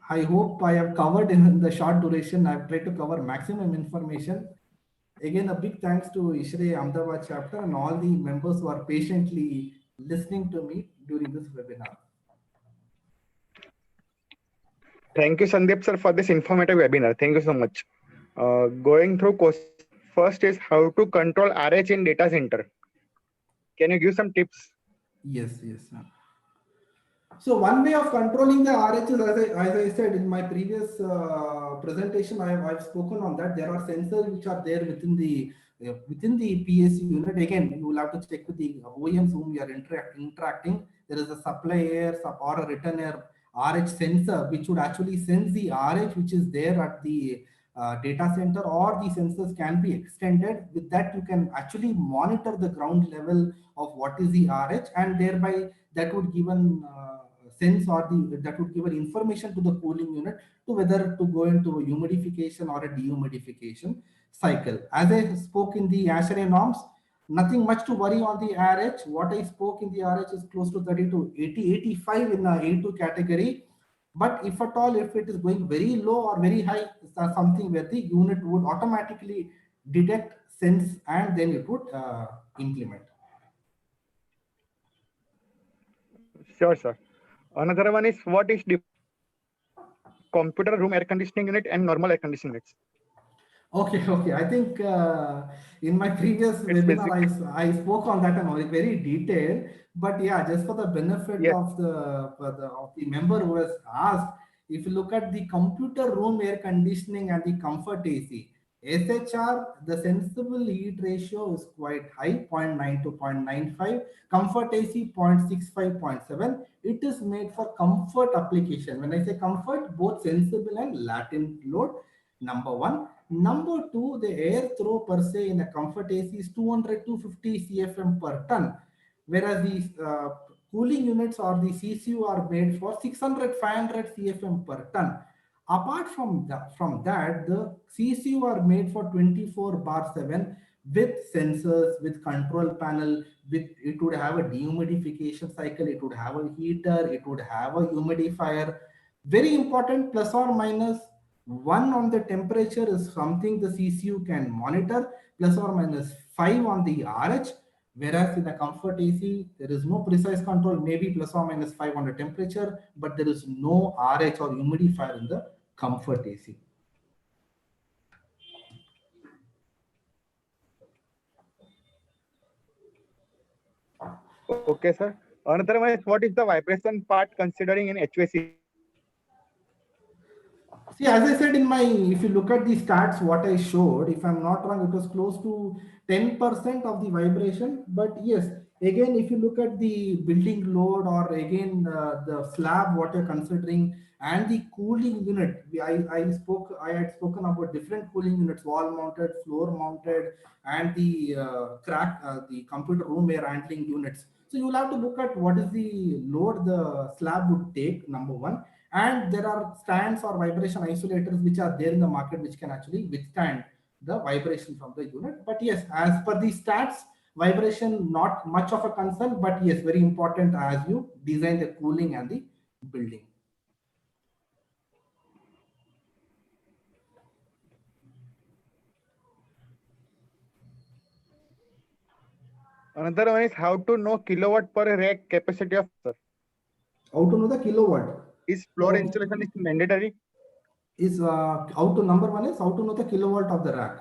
I hope I have covered in the short duration. I've tried to cover maximum information. Again, a big thanks to ISHRE Ahmedabad chapter and all the members who are patiently listening to me during this webinar. Thank you, Sandeep sir, for this informative webinar. Thank you so much. Going through questions. First is how to control RH in data center. Can you give some tips? Yes. So one way of controlling the RH is, as I said in my previous presentation, I've spoken on that. There are sensors which are there within the PAC unit. Again, you will have to check with the OEMs whom you are interacting. There is a supply air or a return air RH sensor which would actually sense the RH which is there at the data center, or the sensors can be extended. With that, you can actually monitor the ground level of what is the RH, and thereby that would give an sense, or that would give an information to the cooling unit to whether to go into a humidification or a dehumidification cycle. As I spoke in the ASHRAE norms, nothing much to worry on the RH. What I spoke in the RH is close to 30 to 80, 85 in the A2 category. But if at all, if it is going very low or very high, it's something where the unit would automatically detect, sense, and then it would implement. Sure, sir. Another one is, what is the computer room air conditioning unit and normal air conditioning units? Okay. I think in my previous webinar, I spoke on that and very detailed. But yeah, just for the benefit of the member who has asked, if you look at the computer room air conditioning and the comfort AC, SHR, the sensible heat ratio is quite high, 0.9 to 0.95. Comfort AC, 0.65, 0.7. It is made for comfort application. When I say comfort, both sensible and latent load, number one. Number two, the air throw per se in a comfort AC is 200 to 50 CFM per ton, whereas the cooling units or the CCU are made for 600, 500 CFM per ton. Apart from that, the CCU are made for 24/7 with sensors, with control panel, with it would have a dehumidification cycle, it would have a heater, it would have a humidifier. Very important, plus or minus one on the temperature is something the CCU can monitor, plus or minus 5 on the RH. Whereas in the comfort AC, there is no precise control, maybe plus or minus 5 on the temperature, but there is no RH or humidifier in the comfort AC. Okay, sir. Another one is, what is the vibration part considering in HVAC? See, as I said in my, if you look at the stats, what I showed, if I'm not wrong, it was close to 10% of the vibration. But yes, again, if you look at the building load or again the slab, what you're considering, and the cooling unit, I had spoken about different cooling units, wall mounted, floor mounted, and the the computer room air handling units. So you'll have to look at what is the load the slab would take, number one. And there are stands or vibration isolators which are there in the market which can actually withstand the vibration from the unit. But yes, as per the stats, vibration not much of a concern, but yes, very important as you design the cooling and the building. Another one is, how to know kilowatt per rack capacity of, sir? How to know the kilowatt? Is floor insulation is mandatory? Is how to, number one is how to know the kilowatt of the rack.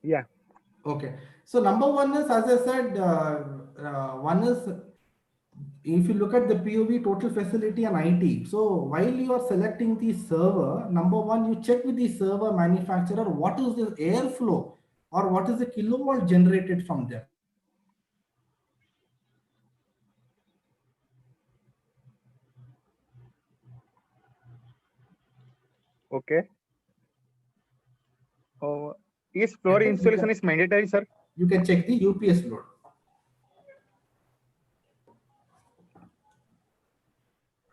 Yeah. Okay. So number one is, as I said, one is, if you look at the POV, total facility and IT. So while you are selecting the server, number one, you check with the server manufacturer what is the airflow or what is the kilowatt generated from them. Okay. Is floor insulation is mandatory, sir? You can check the UPS load.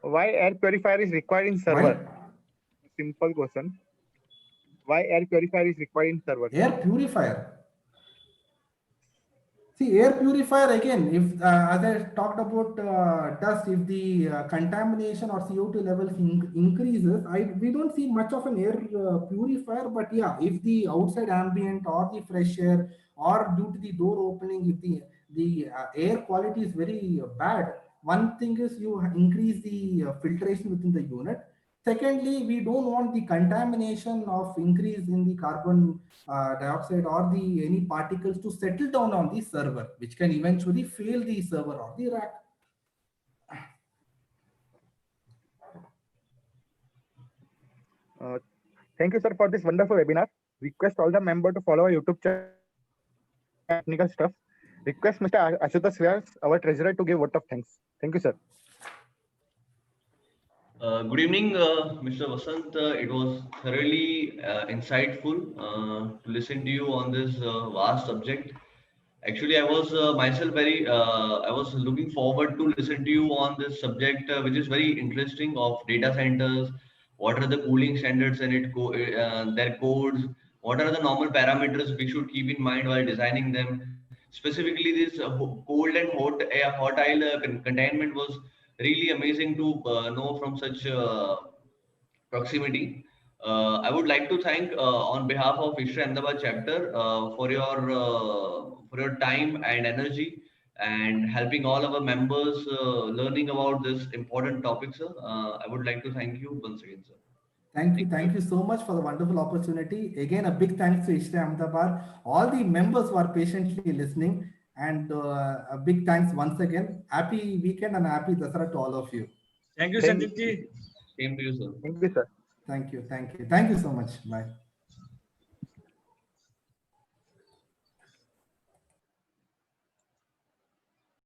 Why air purifier is required in server? Why? Simple question. Why air purifier is required in server? Air purifier. See, air purifier again, if as I talked about dust, if the contamination or CO2 levels increases, we don't see much of an air purifier. But yeah, if the outside ambient or the fresh air or due to the door opening, if the air quality is very bad, one thing is you increase the filtration within the unit. Secondly, we don't want the contamination of increase in the carbon dioxide or the any particles to settle down on the server, which can eventually fail the server or the rack. Thank you, sir, for this wonderful webinar. Request all the members to follow our YouTube channel, technical stuff. Request Mr. Ashutosh Vyas, our treasurer, to give vote of thanks. Thank you, sir. Good evening, Mr. Vasant. It was thoroughly insightful to listen to you on this vast subject. Actually, I was myself I was looking forward to listen to you on this subject, which is very interesting, of data centers. What are the cooling standards and their codes? What are the normal parameters we should keep in mind while designing them? Specifically, this cold and hot aisle containment was really amazing to know from such proximity. I would like to thank on behalf of ISRE Ahmedabad chapter for your time and energy and helping all our members learning about this important topic, sir. I would like to thank you once again, sir. Thank you so much for the wonderful opportunity. Again, a big thanks to ISRE Ahmedabad. All the members who are patiently listening, and a big thanks once again. Happy weekend and happy Dasara to all of you. Thank you, Sandeep ji. Same to you, sir. Thank you, sir. Thank you so much. Bye.